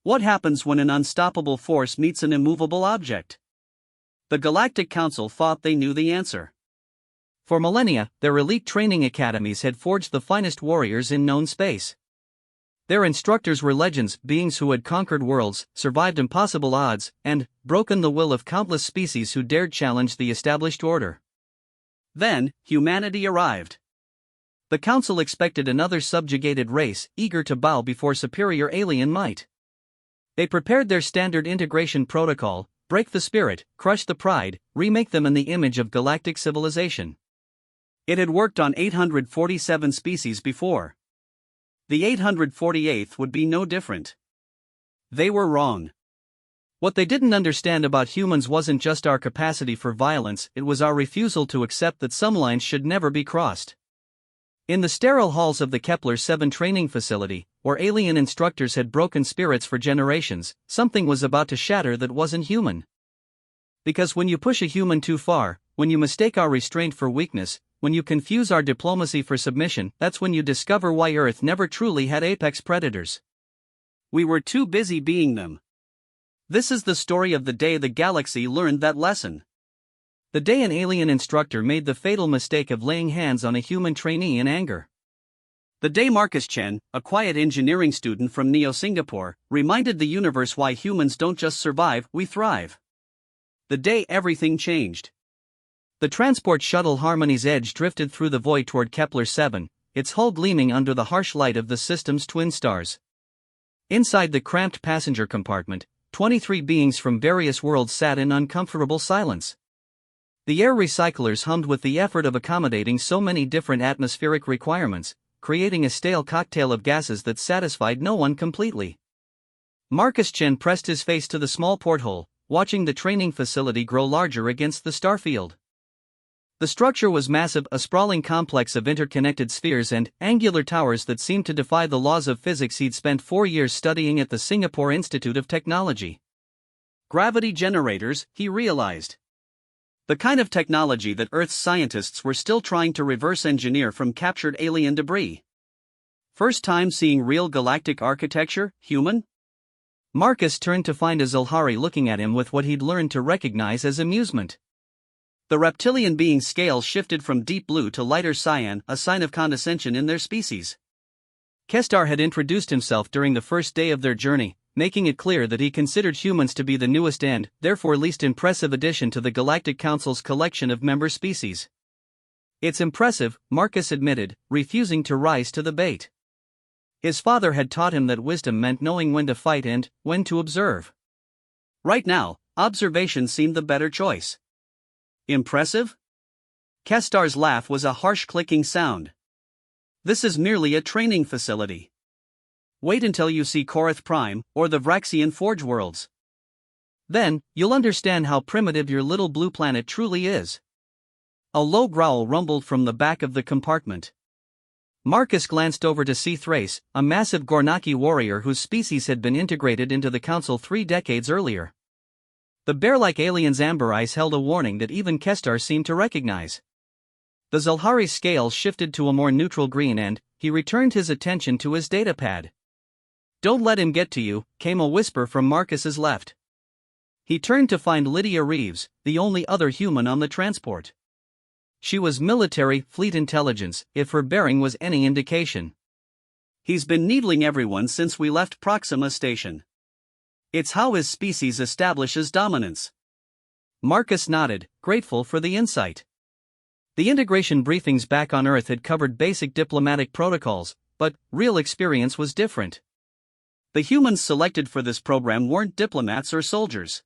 What happens when an unstoppable force meets an immovable object? The Galactic Council thought they knew the answer. For millennia, their elite training academies had forged the finest warriors in known space. Their instructors were legends, beings who had conquered worlds, survived impossible odds, and broken the will of countless species who dared challenge the established order. Then, humanity arrived. The Council expected another subjugated race, eager to bow before superior alien might. They prepared their standard integration protocol: break the spirit, crush the pride, remake them in the image of galactic civilization. It had worked on 847 species before. The 848th would be no different. They were wrong. What they didn't understand about humans wasn't just our capacity for violence, it was our refusal to accept that some lines should never be crossed. In the sterile halls of the Kepler-7 training facility, where alien instructors had broken spirits for generations, something was about to shatter that wasn't human. Because when you push a human too far, when you mistake our restraint for weakness, when you confuse our diplomacy for submission, that's when you discover why Earth never truly had apex predators. We were too busy being them. This is the story of the day the galaxy learned that lesson. The day an alien instructor made the fatal mistake of laying hands on a human trainee in anger. The day Marcus Chen, a quiet engineering student from Neo Singapore, reminded the universe why humans don't just survive, we thrive. The day everything changed. The transport shuttle Harmony's Edge drifted through the void toward Kepler-7, its hull gleaming under the harsh light of the system's twin stars. Inside the cramped passenger compartment, 23 beings from various worlds sat in uncomfortable silence. The air recyclers hummed with the effort of accommodating so many different atmospheric requirements, creating a stale cocktail of gases that satisfied no one completely. Marcus Chen pressed his face to the small porthole, watching the training facility grow larger against the starfield. The structure was massive, a sprawling complex of interconnected spheres and angular towers that seemed to defy the laws of physics he'd spent 4 years studying at the Singapore Institute of Technology. Gravity generators, he realized. The kind of technology that Earth's scientists were still trying to reverse engineer from captured alien debris. First time seeing real galactic architecture, human? Marcus turned to find Azulhari looking at him with what he'd learned to recognize as amusement. The reptilian being's scales shifted from deep blue to lighter cyan, a sign of condescension in their species. Kestar had introduced himself during the first day of their journey, making it clear that he considered humans to be the newest and, therefore, least impressive addition to the Galactic Council's collection of member species. It's impressive, Marcus admitted, refusing to rise to the bait. His father had taught him that wisdom meant knowing when to fight and when to observe. Right now, observation seemed the better choice. Impressive? Kestar's laugh was a harsh clicking sound. This is merely a training facility. Wait until you see Korath Prime, or the Vraxian Forge worlds. Then, you'll understand how primitive your little blue planet truly is. A low growl rumbled from the back of the compartment. Marcus glanced over to see Thrace, a massive Gornaki warrior whose species had been integrated into the Council 3 decades earlier. The bear-like alien's amber eyes held a warning that even Kestar seemed to recognize. The Zulhari's scales shifted to a more neutral green and he returned his attention to his datapad. "Don't let him get to you," came a whisper from Marcus's left. He turned to find Lydia Reeves, the only other human on the transport. She was military fleet intelligence, if her bearing was any indication. "He's been needling everyone since we left Proxima Station. It's how his species establishes dominance." Marcus nodded, grateful for the insight. The integration briefings back on Earth had covered basic diplomatic protocols, but real experience was different. The humans selected for this program weren't diplomats or soldiers.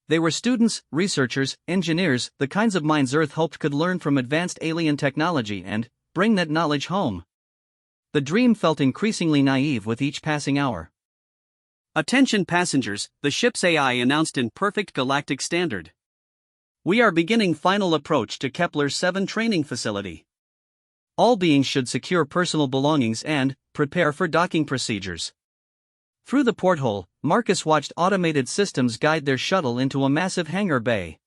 They were students, researchers, engineers, the kinds of minds Earth hoped could learn from advanced alien technology and bring that knowledge home. The dream felt increasingly naive with each passing hour. "Attention passengers," the ship's AI announced in perfect galactic standard. "We are beginning final approach to Kepler-7 training facility. All beings should secure personal belongings and prepare for docking procedures." Through the porthole, Marcus watched automated systems guide their shuttle into a massive hangar bay.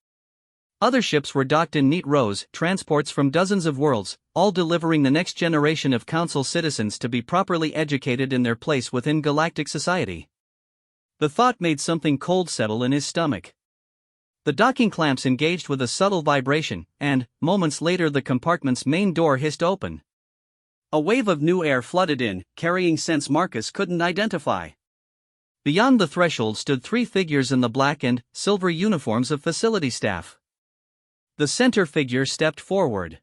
Other ships were docked in neat rows, transports from dozens of worlds, all delivering the next generation of Council citizens to be properly educated in their place within galactic society. The thought made something cold settle in his stomach. The docking clamps engaged with a subtle vibration, and, moments later, the compartment's main door hissed open. A wave of new air flooded in, carrying scents Marcus couldn't identify. Beyond the threshold stood 3 figures in the black and silver uniforms of facility staff. The center figure stepped forward.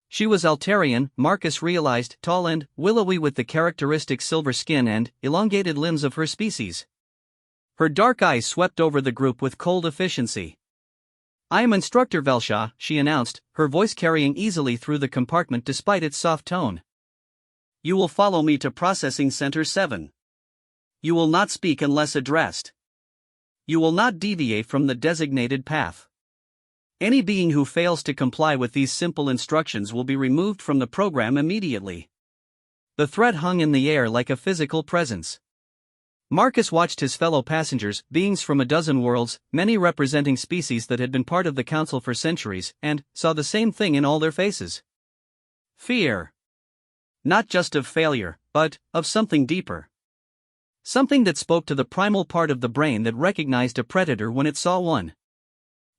She was Altarian, Marcus realized, tall and willowy with the characteristic silver skin and elongated limbs of her species. Her dark eyes swept over the group with cold efficiency. "I am Instructor Velshaw," she announced, her voice carrying easily through the compartment despite its soft tone. "You will follow me to Processing Center 7. You will not speak unless addressed. You will not deviate from the designated path. Any being who fails to comply with these simple instructions will be removed from the program immediately." The threat hung in the air like a physical presence. Marcus watched his fellow passengers, beings from a dozen worlds, many representing species that had been part of the Council for centuries, and saw the same thing in all their faces. Fear. Not just of failure, but of something deeper. Something that spoke to the primal part of the brain that recognized a predator when it saw one.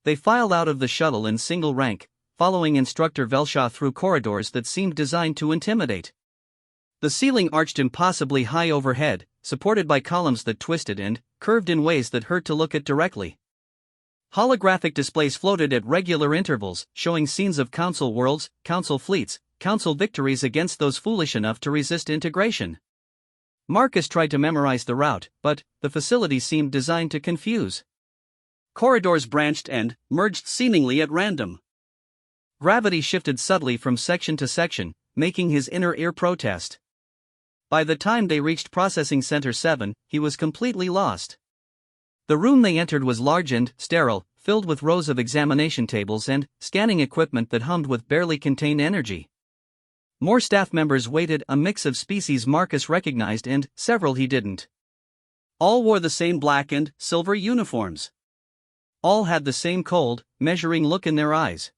They filed out of the shuttle in single rank, following Instructor Velshaw through corridors that seemed designed to intimidate. The ceiling arched impossibly high overhead, supported by columns that twisted and curved in ways that hurt to look at directly. Holographic displays floated at regular intervals, showing scenes of Council worlds, Council fleets, Council victories against those foolish enough to resist integration. Marcus tried to memorize the route, but the facility seemed designed to confuse. Corridors branched and merged seemingly at random. Gravity shifted subtly from section to section, making his inner ear protest. By the time they reached Processing Center 7, he was completely lost. The room they entered was large and sterile, filled with rows of examination tables and scanning equipment that hummed with barely contained energy. More staff members waited, a mix of species Marcus recognized and several he didn't. All wore the same black and silver uniforms. All had the same cold, measuring look in their eyes.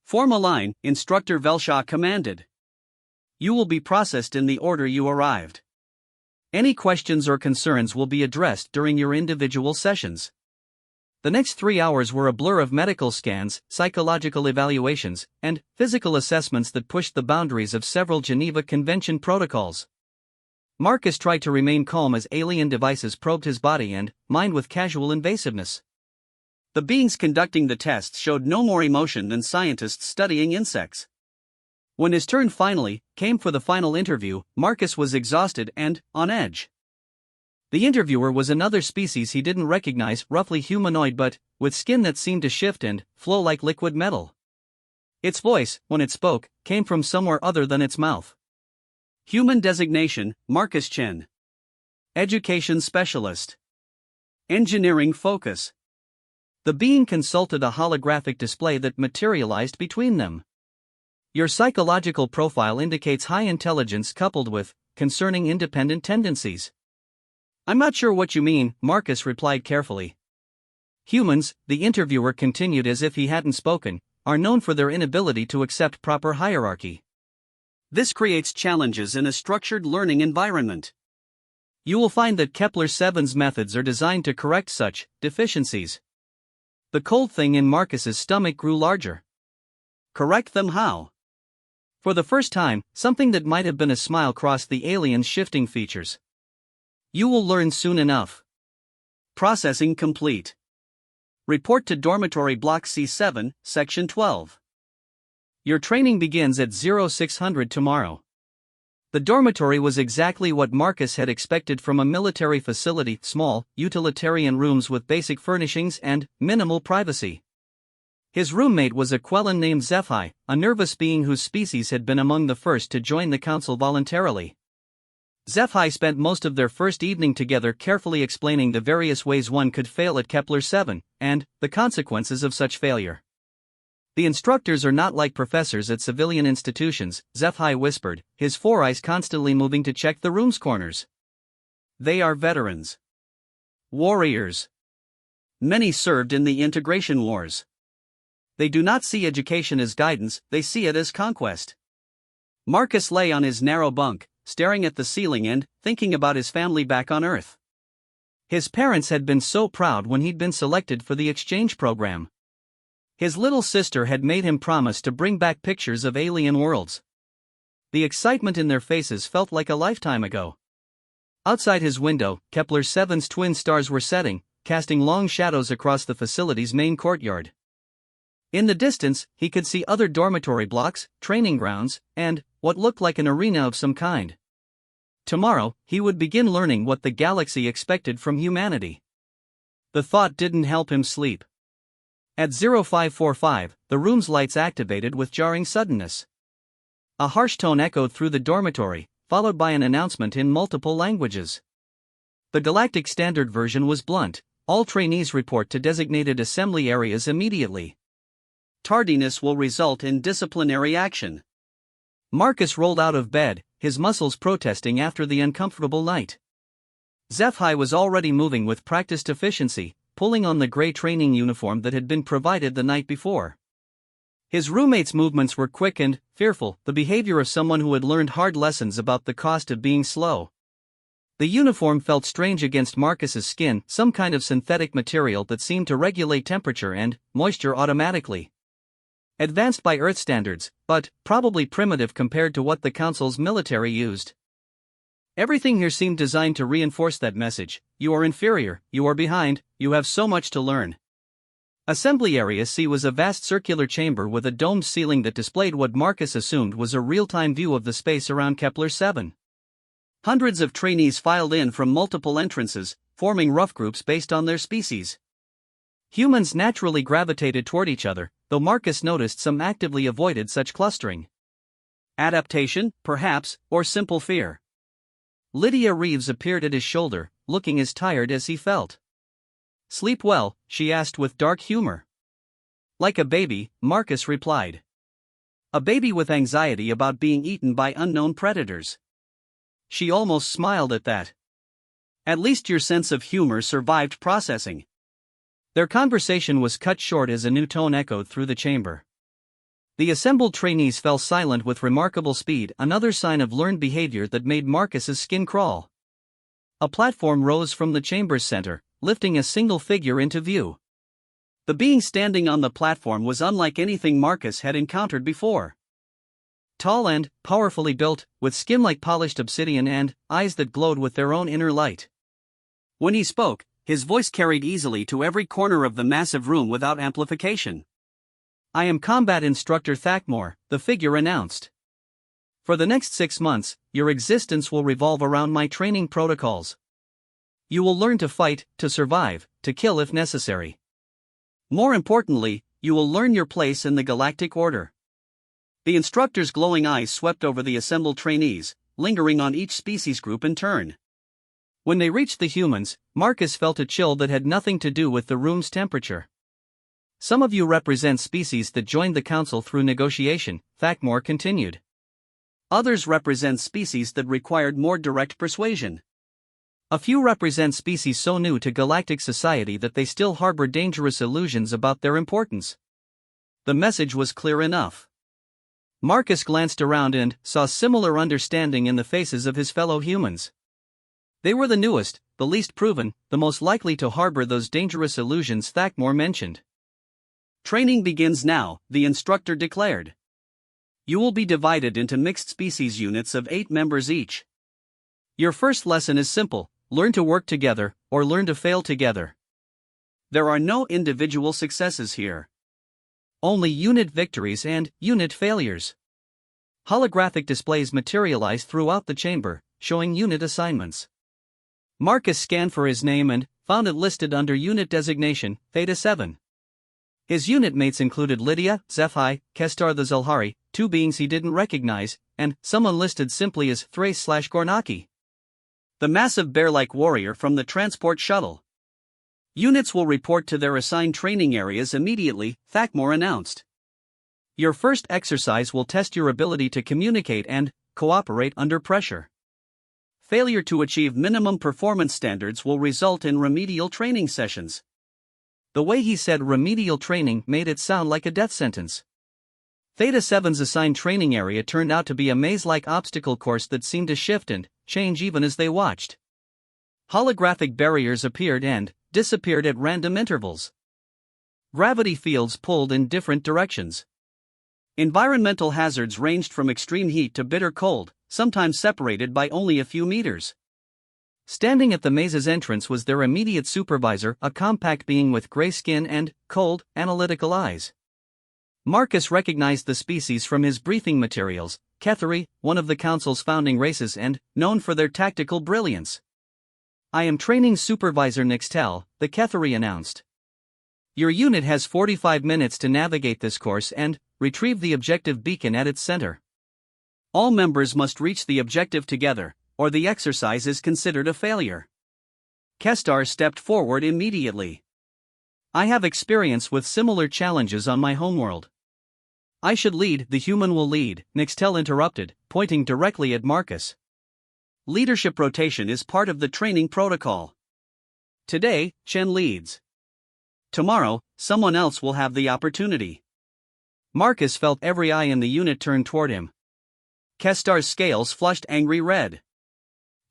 "Form a line," Instructor Velshaw commanded. "You will be processed in the order you arrived. Any questions or concerns will be addressed during your individual sessions." The next 3 hours were a blur of medical scans, psychological evaluations, and physical assessments that pushed the boundaries of several Geneva Convention protocols. Marcus tried to remain calm as alien devices probed his body and mind with casual invasiveness. The beings conducting the tests showed no more emotion than scientists studying insects. When his turn finally came for the final interview, Marcus was exhausted and on edge. The interviewer was another species he didn't recognize, roughly humanoid but with skin that seemed to shift and flow like liquid metal. Its voice, when it spoke, came from somewhere other than its mouth. Human designation, Marcus Chen. Education specialist. Engineering focus. The being consulted a holographic display that materialized between them. "Your psychological profile indicates high intelligence coupled with concerning independent tendencies." "I'm not sure what you mean," Marcus replied carefully. "Humans," the interviewer continued as if he hadn't spoken, "are known for their inability to accept proper hierarchy. This creates challenges in a structured learning environment. You will find that Kepler-7's methods are designed to correct such deficiencies." The cold thing in Marcus's stomach grew larger. Correct them how? For the first time, something that might have been a smile crossed the alien's shifting features. "You will learn soon enough. Processing complete. Report to Dormitory Block C7, Section 12. Your training begins at 0600 tomorrow." The dormitory was exactly what Marcus had expected from a military facility: small, utilitarian rooms with basic furnishings and minimal privacy. His roommate was a Quellan named HFY, a nervous being whose species had been among the first to join the council voluntarily. HFY spent most of their first evening together carefully explaining the various ways one could fail at Kepler-7, and the consequences of such failure. "The instructors are not like professors at civilian institutions," HFY whispered, his four eyes constantly moving to check the room's corners. "They are veterans. Warriors. Many served in the integration wars. They do not see education as guidance, they see it as conquest." Marcus lay on his narrow bunk, staring at the ceiling and thinking about his family back on Earth. His parents had been so proud when he'd been selected for the exchange program. His little sister had made him promise to bring back pictures of alien worlds. The excitement in their faces felt like a lifetime ago. Outside his window, Kepler-7's twin stars were setting, casting long shadows across the facility's main courtyard. In the distance, he could see other dormitory blocks, training grounds, and what looked like an arena of some kind. Tomorrow, he would begin learning what the galaxy expected from humanity. The thought didn't help him sleep. At 0545, the room's lights activated with jarring suddenness. A harsh tone echoed through the dormitory, followed by an announcement in multiple languages. The Galactic Standard Version was blunt: all trainees report to designated assembly areas immediately. Tardiness will result in disciplinary action. Marcus rolled out of bed, his muscles protesting after the uncomfortable night. HFY was already moving with practiced efficiency, pulling on the gray training uniform that had been provided the night before. His roommate's movements were quick and fearful, the behavior of someone who had learned hard lessons about the cost of being slow. The uniform felt strange against Marcus's skin, some kind of synthetic material that seemed to regulate temperature and moisture automatically. Advanced by Earth standards, but probably primitive compared to what the Council's military used. Everything here seemed designed to reinforce that message: you are inferior, you are behind, you have so much to learn. Assembly Area C was a vast circular chamber with a domed ceiling that displayed what Marcus assumed was a real-time view of the space around Kepler-7. Hundreds of trainees filed in from multiple entrances, forming rough groups based on their species. Humans naturally gravitated toward each other, though Marcus noticed some actively avoided such clustering. Adaptation, perhaps, or simple fear. Lydia Reeves appeared at his shoulder, looking as tired as he felt. "Sleep well?" she asked with dark humor. "Like a baby," Marcus replied. "A baby with anxiety about being eaten by unknown predators." She almost smiled at that. "At least your sense of humor survived processing." Their conversation was cut short as a new tone echoed through the chamber. The assembled trainees fell silent with remarkable speed, another sign of learned behavior that made Marcus's skin crawl. A platform rose from the chamber's center, lifting a single figure into view. The being standing on the platform was unlike anything Marcus had encountered before. Tall and powerfully built, with skin like polished obsidian and eyes that glowed with their own inner light. When he spoke, his voice carried easily to every corner of the massive room without amplification. "I am Combat Instructor Thakmore," the figure announced. "For the next 6 months, your existence will revolve around my training protocols. You will learn to fight, to survive, to kill if necessary. More importantly, you will learn your place in the galactic order." The instructor's glowing eyes swept over the assembled trainees, lingering on each species group in turn. When they reached the humans, Marcus felt a chill that had nothing to do with the room's temperature. "Some of you represent species that joined the Council through negotiation," Thakmore continued. "Others represent species that required more direct persuasion. A few represent species so new to galactic society that they still harbor dangerous illusions about their importance." The message was clear enough. Marcus glanced around and saw similar understanding in the faces of his fellow humans. They were the newest, the least proven, the most likely to harbor those dangerous illusions Thakmore mentioned. "Training begins now," the instructor declared. "You will be divided into mixed species units of 8 members each. Your first lesson is simple: learn to work together, or learn to fail together. There are no individual successes here. Only unit victories and unit failures." Holographic displays materialized throughout the chamber, showing unit assignments. Marcus scanned for his name and found it listed under unit designation, Theta-7. His unit mates included Lydia, HFY, Kestar the Zelhari, 2 beings he didn't recognize, and someone listed simply as Thrace/Gornaki. The massive bear-like warrior from the transport shuttle. "Units will report to their assigned training areas immediately," Thakmore announced. "Your first exercise will test your ability to communicate and cooperate under pressure. Failure to achieve minimum performance standards will result in remedial training sessions." The way he said remedial training made it sound like a death sentence. Theta-7's assigned training area turned out to be a maze-like obstacle course that seemed to shift and change even as they watched. Holographic barriers appeared and disappeared at random intervals. Gravity fields pulled in different directions. Environmental hazards ranged from extreme heat to bitter cold, sometimes separated by only a few meters. Standing at the maze's entrance was their immediate supervisor, a compact being with gray skin and cold, analytical eyes. Marcus recognized the species from his briefing materials, Ketheri, one of the Council's founding races and known for their tactical brilliance. "I am Training Supervisor Nixtel," the Ketheri announced. "Your unit has 45 minutes to navigate this course and retrieve the objective beacon at its center. All members must reach the objective together, or the exercise is considered a failure." Kestar stepped forward immediately. "I have experience with similar challenges on my homeworld." "I should lead, the human will lead," Nixtel interrupted, pointing directly at Marcus. "Leadership rotation is part of the training protocol. Today, Chen leads. Tomorrow, someone else will have the opportunity." Marcus felt every eye in the unit turn toward him. Kestar's scales flushed angry red.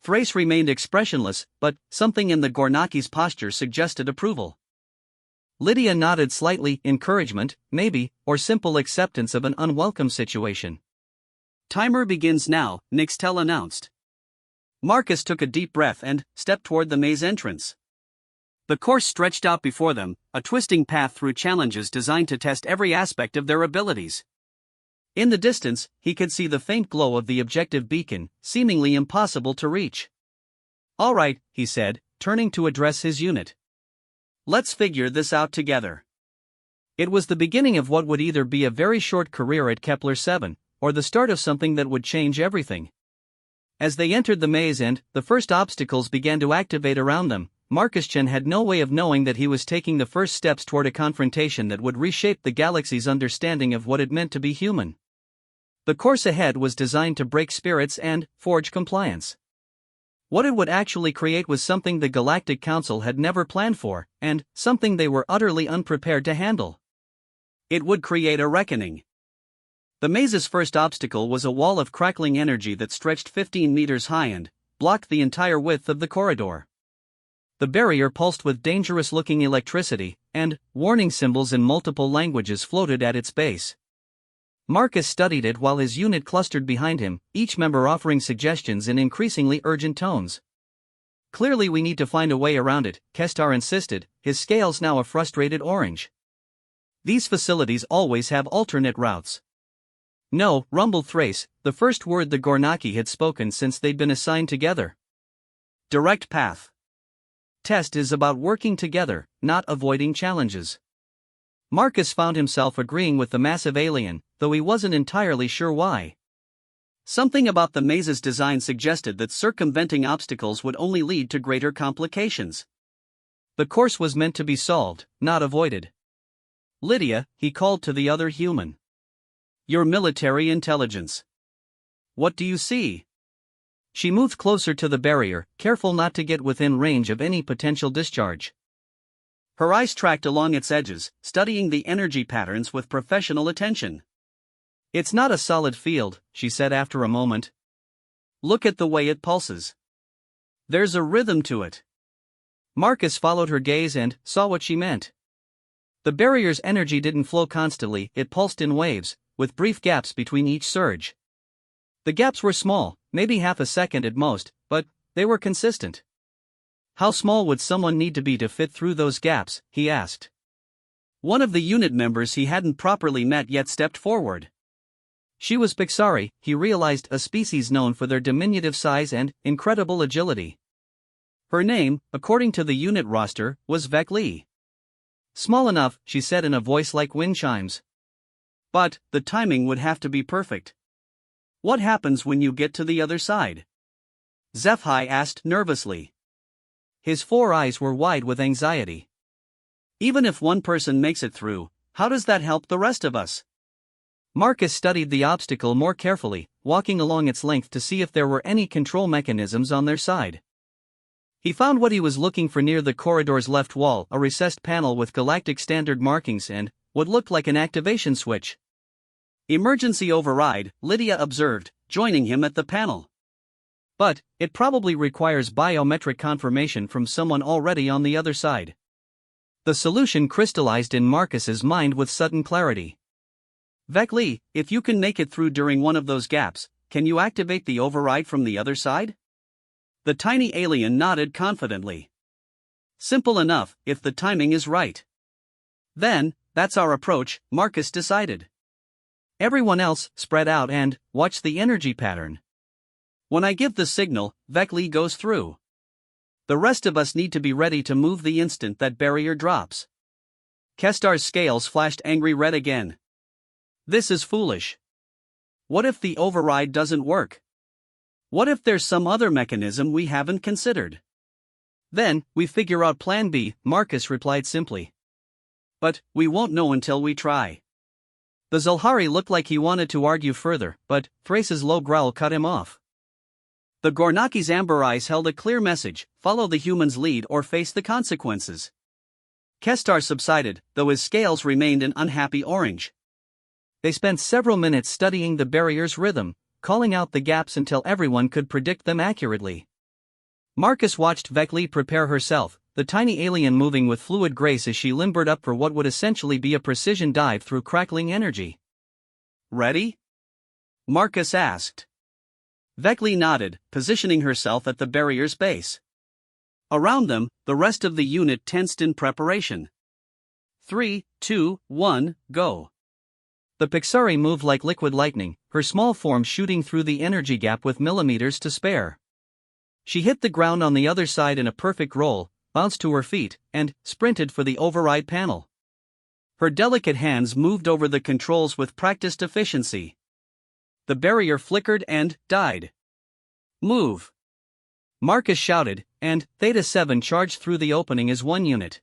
Thrace remained expressionless, but something in the Gornaki's posture suggested approval. Lydia nodded slightly, encouragement, maybe, or simple acceptance of an unwelcome situation. "Timer begins now," Nixtel announced. Marcus took a deep breath and stepped toward the maze entrance. The course stretched out before them, a twisting path through challenges designed to test every aspect of their abilities. In the distance, he could see the faint glow of the objective beacon, seemingly impossible to reach. "All right," he said, turning to address his unit. "Let's figure this out together." It was the beginning of what would either be a very short career at Kepler-7, or the start of something that would change everything. As they entered the maze and the first obstacles began to activate around them, Marcus Chen had no way of knowing that he was taking the first steps toward a confrontation that would reshape the galaxy's understanding of what it meant to be human. The course ahead was designed to break spirits and forge compliance. What it would actually create was something the Galactic Council had never planned for, and something they were utterly unprepared to handle. It would create a reckoning. The maze's first obstacle was a wall of crackling energy that stretched 15 meters high and blocked the entire width of the corridor. The barrier pulsed with dangerous-looking electricity, and warning symbols in multiple languages floated at its base. Marcus studied it while his unit clustered behind him, each member offering suggestions in increasingly urgent tones. "Clearly we need to find a way around it," Kestar insisted, his scales now a frustrated orange. "These facilities always have alternate routes." "No," rumbled Thrace, the first word the Gornaki had spoken since they'd been assigned together. "Direct path. Test is about working together, not avoiding challenges." Marcus found himself agreeing with the massive alien, though he wasn't entirely sure why. Something about the maze's design suggested that circumventing obstacles would only lead to greater complications. The course was meant to be solved, not avoided. "Lydia," he called to the other human. "Your military intelligence. What do you see?" She moved closer to the barrier, careful not to get within range of any potential discharge. Her eyes tracked along its edges, studying the energy patterns with professional attention. "It's not a solid field," she said after a moment. "Look at the way it pulses. There's a rhythm to it." Marcus followed her gaze and saw what she meant. The barrier's energy didn't flow constantly, it pulsed in waves, with brief gaps between each surge. The gaps were small, maybe half a second at most, but they were consistent. How small would someone need to be to fit through those gaps, he asked. One of the unit members he hadn't properly met yet stepped forward. She was Pixari, he realized, a species known for their diminutive size and incredible agility. Her name, according to the unit roster, was Vec Li. "Small enough," she said in a voice like wind chimes. "But the timing would have to be perfect. What happens when you get to the other side?" Zephi asked nervously. His 4 eyes were wide with anxiety. "Even if one person makes it through, how does that help the rest of us?" Marcus studied the obstacle more carefully, walking along its length to see if there were any control mechanisms on their side. He found what he was looking for near the corridor's left wall, a recessed panel with galactic standard markings and what looked like an activation switch. "Emergency override," Lydia observed, joining him at the panel. But it probably requires biometric confirmation from someone already on the other side. The solution crystallized in Marcus's mind with sudden clarity. Vecli, if you can make it through during one of those gaps, can you activate the override from the other side? The tiny alien nodded confidently. Simple enough, if the timing is right. Then, that's our approach, Marcus decided. Everyone else spread out and watch the energy pattern. When I give the signal, Vecli goes through. The rest of us need to be ready to move the instant that barrier drops. Kestar's scales flashed angry red again. This is foolish. What if the override doesn't work? What if there's some other mechanism we haven't considered? Then, we figure out plan B, Marcus replied simply. But, we won't know until we try. The Zulhari looked like he wanted to argue further, but Thrace's low growl cut him off. The Gornaki's amber eyes held a clear message: follow the human's lead or face the consequences. Kestar subsided, though his scales remained an unhappy orange. They spent several minutes studying the barrier's rhythm, calling out the gaps until everyone could predict them accurately. Marcus watched Vecli prepare herself, the tiny alien moving with fluid grace as she limbered up for what would essentially be a precision dive through crackling energy. Ready? Marcus asked. Vecli nodded, positioning herself at the barrier's base. Around them, the rest of the unit tensed in preparation. 3, 2, 1, go. The Pixari moved like liquid lightning, her small form shooting through the energy gap with millimeters to spare. She hit the ground on the other side in a perfect roll, bounced to her feet, and sprinted for the override panel. Her delicate hands moved over the controls with practiced efficiency. The barrier flickered and died. Move! Marcus shouted, and Theta 7 charged through the opening as one unit.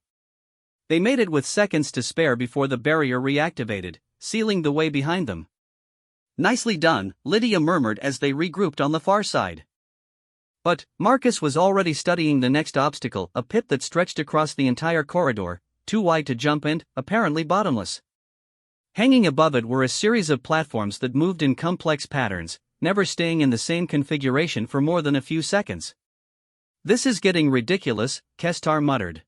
They made it with seconds to spare before the barrier reactivated, sealing the way behind them. Nicely done, Lydia murmured as they regrouped on the far side. But Marcus was already studying the next obstacle, a pit that stretched across the entire corridor, too wide to jump and apparently bottomless. Hanging above it were a series of platforms that moved in complex patterns, never staying in the same configuration for more than a few seconds. This is getting ridiculous, Kestar muttered.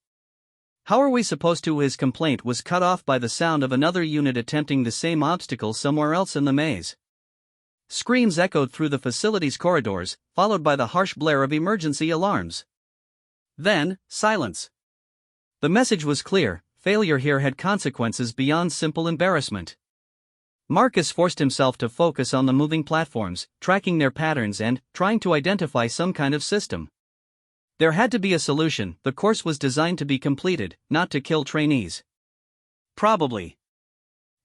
How are we supposed to? His complaint was cut off by the sound of another unit attempting the same obstacle somewhere else in the maze. Screams echoed through the facility's corridors, followed by the harsh blare of emergency alarms. Then, silence. The message was clear: failure here had consequences beyond simple embarrassment. Marcus forced himself to focus on the moving platforms, tracking their patterns and trying to identify some kind of system. There had to be a solution. The course was designed to be completed, not to kill trainees. Probably.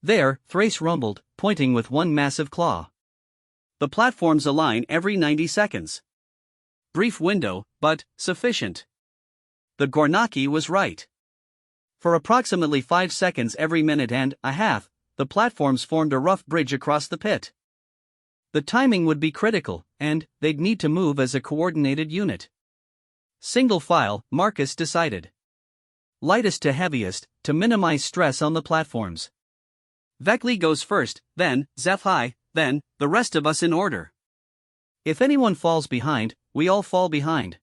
There, Thrace rumbled, pointing with one massive claw. The platforms align every 90 seconds. Brief window, but sufficient. The Gornaki was right. For approximately 5 seconds every minute and a half, the platforms formed a rough bridge across the pit. The timing would be critical, and they'd need to move as a coordinated unit. Single file, Marcus decided. Lightest to heaviest, to minimize stress on the platforms. Vecli goes first, then Zephi, then the rest of us in order. If anyone falls behind, we all fall behind.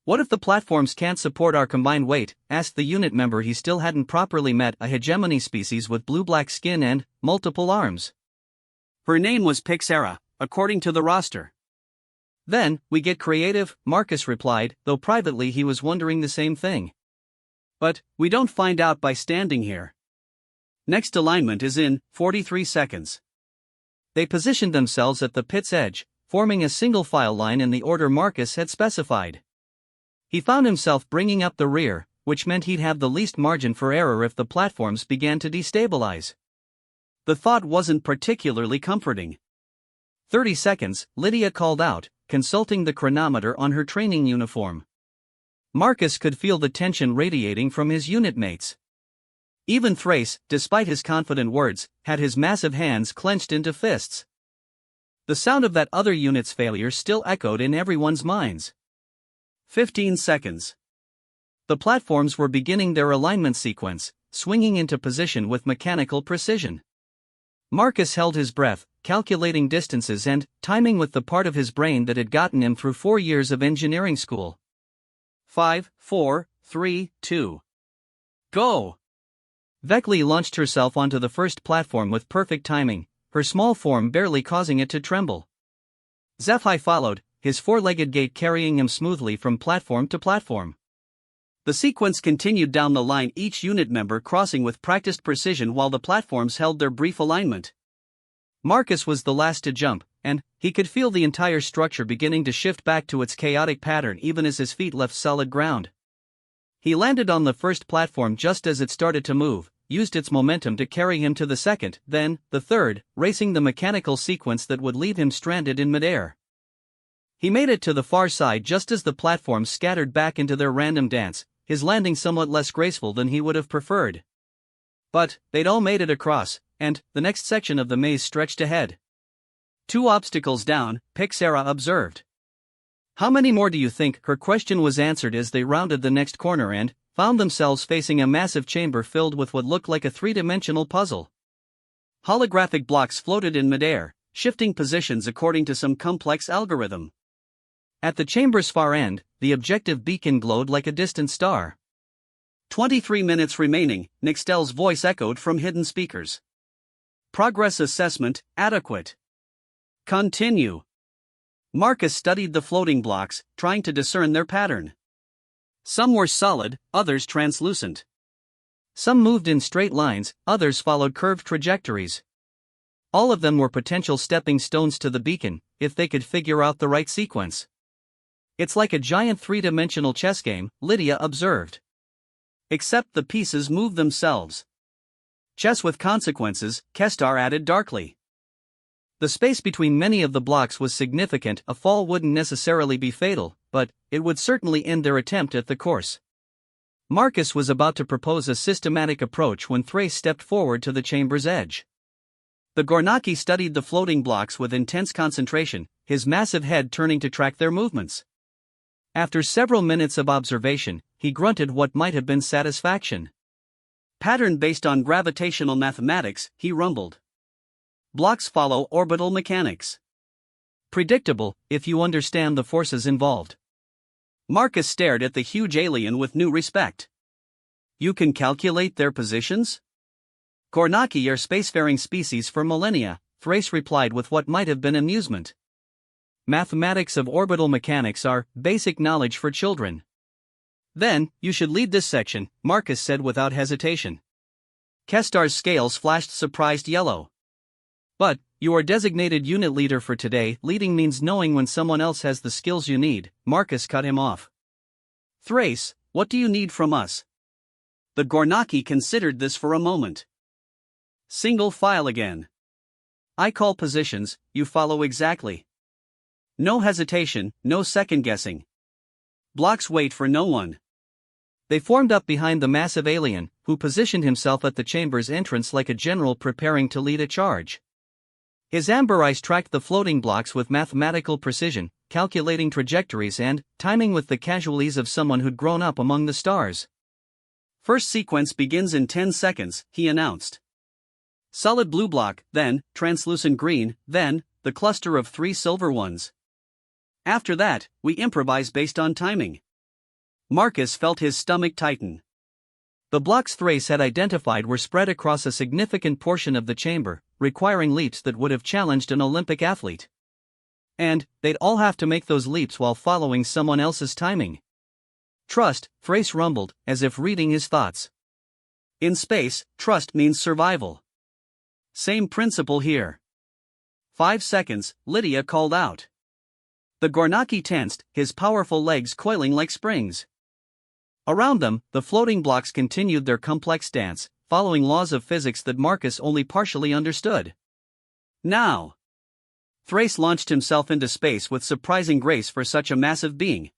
What if the platforms can't support our combined weight? Asked the unit member he still hadn't properly met, a hegemony species with blue-black skin and multiple arms. Her name was Pixara, according to the roster. Then, we get creative, Marcus replied, though privately he was wondering the same thing. But we don't find out by standing here. Next alignment is in 43 seconds. They positioned themselves at the pit's edge, forming a single file line in the order Marcus had specified. He found himself bringing up the rear, which meant he'd have the least margin for error if the platforms began to destabilize. The thought wasn't particularly comforting. 30 seconds, Lydia called out, consulting the chronometer on her training uniform. Marcus could feel the tension radiating from his unit mates. Even Thrace, despite his confident words, had his massive hands clenched into fists. The sound of that other unit's failure still echoed in everyone's minds. 15 seconds. The platforms were beginning their alignment sequence, swinging into position with mechanical precision. Marcus held his breath, calculating distances and timing with the part of his brain that had gotten him through 4 years of engineering school. 5, 4, 3, 2. Go! Vekli launched herself onto the first platform with perfect timing, her small form barely causing it to tremble. HFY followed, his four-legged gait carrying him smoothly from platform to platform. The sequence continued down the line, each unit member crossing with practiced precision while the platforms held their brief alignment. Marcus was the last to jump, and he could feel the entire structure beginning to shift back to its chaotic pattern even as his feet left solid ground. He landed on the first platform just as it started to move, used its momentum to carry him to the second, then the third, racing the mechanical sequence that would leave him stranded in midair. He made it to the far side just as the platforms scattered back into their random dance, his landing somewhat less graceful than he would have preferred. But they'd all made it across, and the next section of the maze stretched ahead. 2 obstacles down, Pixara observed. How many more do you think? Her question was answered as they rounded the next corner and found themselves facing a massive chamber filled with what looked like a 3-dimensional puzzle. Holographic blocks floated in midair, shifting positions according to some complex algorithm. At the chamber's far end, the objective beacon glowed like a distant star. 23 minutes remaining, Nixtel's voice echoed from hidden speakers. Progress assessment, adequate. Continue. Marcus studied the floating blocks, trying to discern their pattern. Some were solid, others translucent. Some moved in straight lines, others followed curved trajectories. All of them were potential stepping stones to the beacon, if they could figure out the right sequence. It's like a giant 3-dimensional chess game, Lydia observed. Except the pieces move themselves. Chess with consequences, Kestar added darkly. The space between many of the blocks was significant. A fall wouldn't necessarily be fatal, but it would certainly end their attempt at the course. Marcus was about to propose a systematic approach when Thrace stepped forward to the chamber's edge. The Gornaki studied the floating blocks with intense concentration, his massive head turning to track their movements. After several minutes of observation, he grunted what might have been satisfaction. Pattern based on gravitational mathematics, he rumbled. Blocks follow orbital mechanics. Predictable, if you understand the forces involved. Marcus stared at the huge alien with new respect. You can calculate their positions? Gornaki are spacefaring species for millennia, Thrace replied with what might have been amusement. Mathematics of orbital mechanics are basic knowledge for children. Then, you should lead this section, Marcus said without hesitation. Kestar's scales flashed surprised yellow. But, you are designated unit leader for today. Leading means knowing when someone else has the skills you need, Marcus cut him off. Thrace, what do you need from us? The Gornaki considered this for a moment. Single file again. I call positions, you follow exactly. No hesitation, no second guessing. Blocks wait for no one. They formed up behind the massive alien, who positioned himself at the chamber's entrance like a general preparing to lead a charge. His amber eyes tracked the floating blocks with mathematical precision, calculating trajectories and timing with the casualties of someone who'd grown up among the stars. First sequence begins in 10 seconds, he announced. Solid blue block, then translucent green, then the cluster of 3 silver ones. After that, we improvise based on timing. Marcus felt his stomach tighten. The blocks Thrace had identified were spread across a significant portion of the chamber, requiring leaps that would have challenged an Olympic athlete. And they'd all have to make those leaps while following someone else's timing. Trust, Thrace rumbled, as if reading his thoughts. In space, trust means survival. Same principle here. 5 seconds, Lydia called out. The Gornaki tensed, his powerful legs coiling like springs. Around them, the floating blocks continued their complex dance, following laws of physics that Marcus only partially understood. Now! Thrace launched himself into space with surprising grace for such a massive being.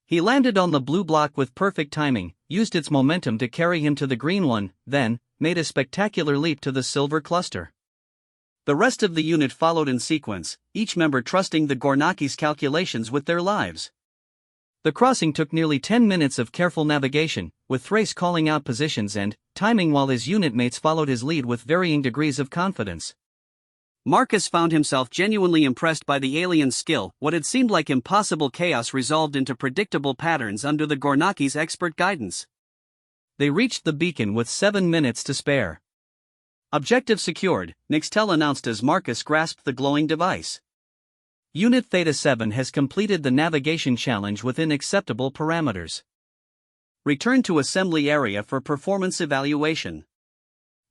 He landed on the blue block with perfect timing, used its momentum to carry him to the green one, then made a spectacular leap to the silver cluster. The rest of the unit followed in sequence, each member trusting the Gornaki's calculations with their lives. The crossing took nearly 10 minutes of careful navigation, with Thrace calling out positions and timing while his unit mates followed his lead with varying degrees of confidence. Marcus found himself genuinely impressed by the alien's skill. What had seemed like impossible chaos resolved into predictable patterns under the Gornaki's expert guidance. They reached the beacon with 7 minutes to spare. Objective secured, Nixtel announced as Marcus grasped the glowing device. Unit Theta 7 has completed the navigation challenge within acceptable parameters. Return to assembly area for performance evaluation.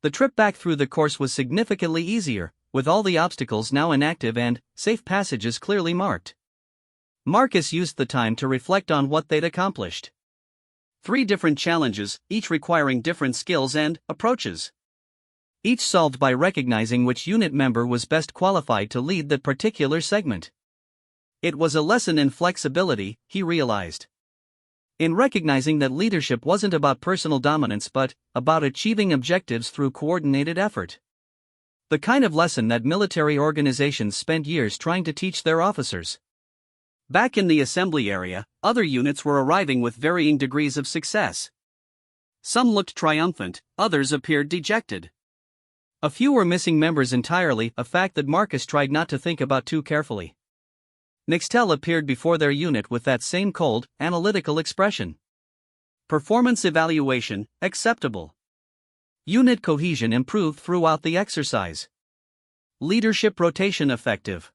The trip back through the course was significantly easier, with all the obstacles now inactive and safe passages clearly marked. Marcus used the time to reflect on what they'd accomplished. 3 different challenges, each requiring different skills and approaches. Each solved by recognizing which unit member was best qualified to lead that particular segment. It was a lesson in flexibility, he realized. In recognizing that leadership wasn't about personal dominance but about achieving objectives through coordinated effort. The kind of lesson that military organizations spent years trying to teach their officers. Back in the assembly area, other units were arriving with varying degrees of success. Some looked triumphant, others appeared dejected. A few were missing members entirely, a fact that Marcus tried not to think about too carefully. Nixtel appeared before their unit with that same cold, analytical expression. Performance evaluation, acceptable. Unit cohesion improved throughout the exercise. Leadership rotation effective.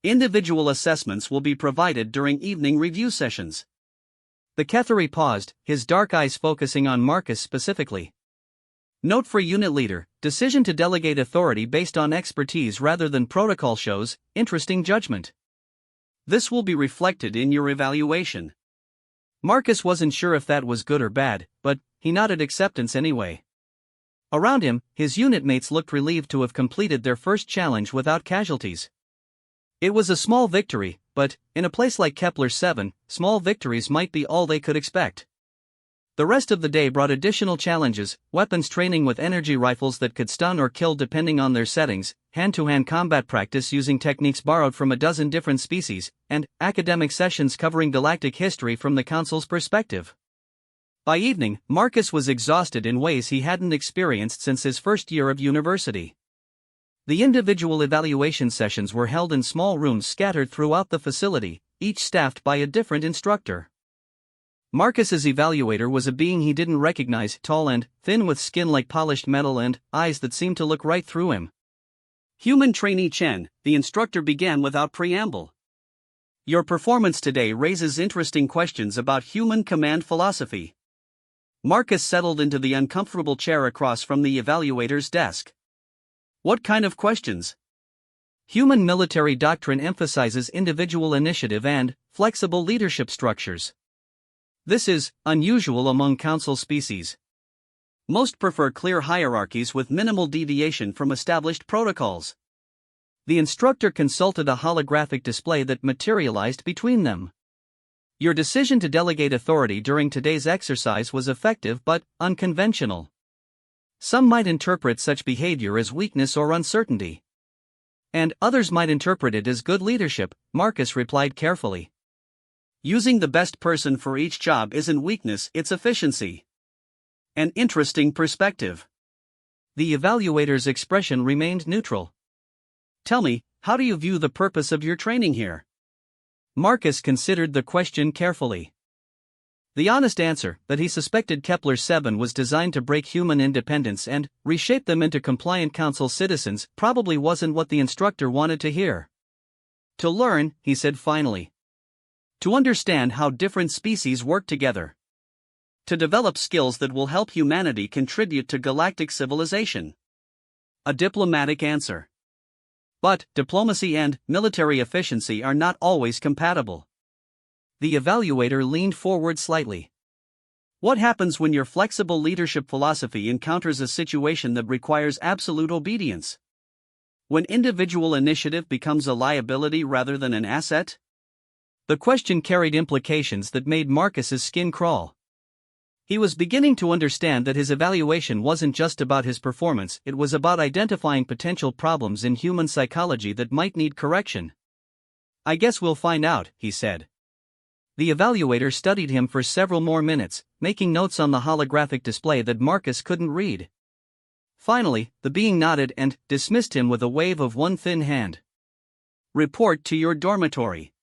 Individual assessments will be provided during evening review sessions. The Kethari paused, his dark eyes focusing on Marcus specifically. Note for unit leader, decision to delegate authority based on expertise rather than protocol shows interesting judgment. This will be reflected in your evaluation. Marcus wasn't sure if that was good or bad, but he nodded acceptance anyway. Around him, his unit mates looked relieved to have completed their first challenge without casualties. It was a small victory, but, in a place like Kepler 7, small victories might be all they could expect. The rest of the day brought additional challenges, weapons training with energy rifles that could stun or kill depending on their settings, hand-to-hand combat practice using techniques borrowed from a dozen different species, and academic sessions covering galactic history from the Council's perspective. By evening, Marcus was exhausted in ways he hadn't experienced since his first year of university. The individual evaluation sessions were held in small rooms scattered throughout the facility, each staffed by a different instructor. Marcus's evaluator was a being he didn't recognize, tall and thin with skin like polished metal and eyes that seemed to look right through him. Human Trainee Chen, the instructor began without preamble. Your performance today raises interesting questions about human command philosophy. Marcus settled into the uncomfortable chair across from the evaluator's desk. What kind of questions? Human military doctrine emphasizes individual initiative and flexible leadership structures. This is unusual among council species. Most prefer clear hierarchies with minimal deviation from established protocols. The instructor consulted a holographic display that materialized between them. Your decision to delegate authority during today's exercise was effective but unconventional. Some might interpret such behavior as weakness or uncertainty. And others might interpret it as good leadership, Marcus replied carefully. Using the best person for each job isn't weakness, it's efficiency. An interesting perspective. The evaluator's expression remained neutral. Tell me, how do you view the purpose of your training here? Marcus considered the question carefully. The honest answer, that he suspected Kepler 7 was designed to break human independence and reshape them into compliant council citizens, probably wasn't what the instructor wanted to hear. To learn, he said finally. To understand how different species work together. To develop skills that will help humanity contribute to galactic civilization. A diplomatic answer. But diplomacy and military efficiency are not always compatible. The evaluator leaned forward slightly. What happens when your flexible leadership philosophy encounters a situation that requires absolute obedience? When individual initiative becomes a liability rather than an asset? The question carried implications that made Marcus's skin crawl. He was beginning to understand that his evaluation wasn't just about his performance, it was about identifying potential problems in human psychology that might need correction. I guess we'll find out, he said. The evaluator studied him for several more minutes, making notes on the holographic display that Marcus couldn't read. Finally, the being nodded and dismissed him with a wave of one thin hand. Report to your dormitory.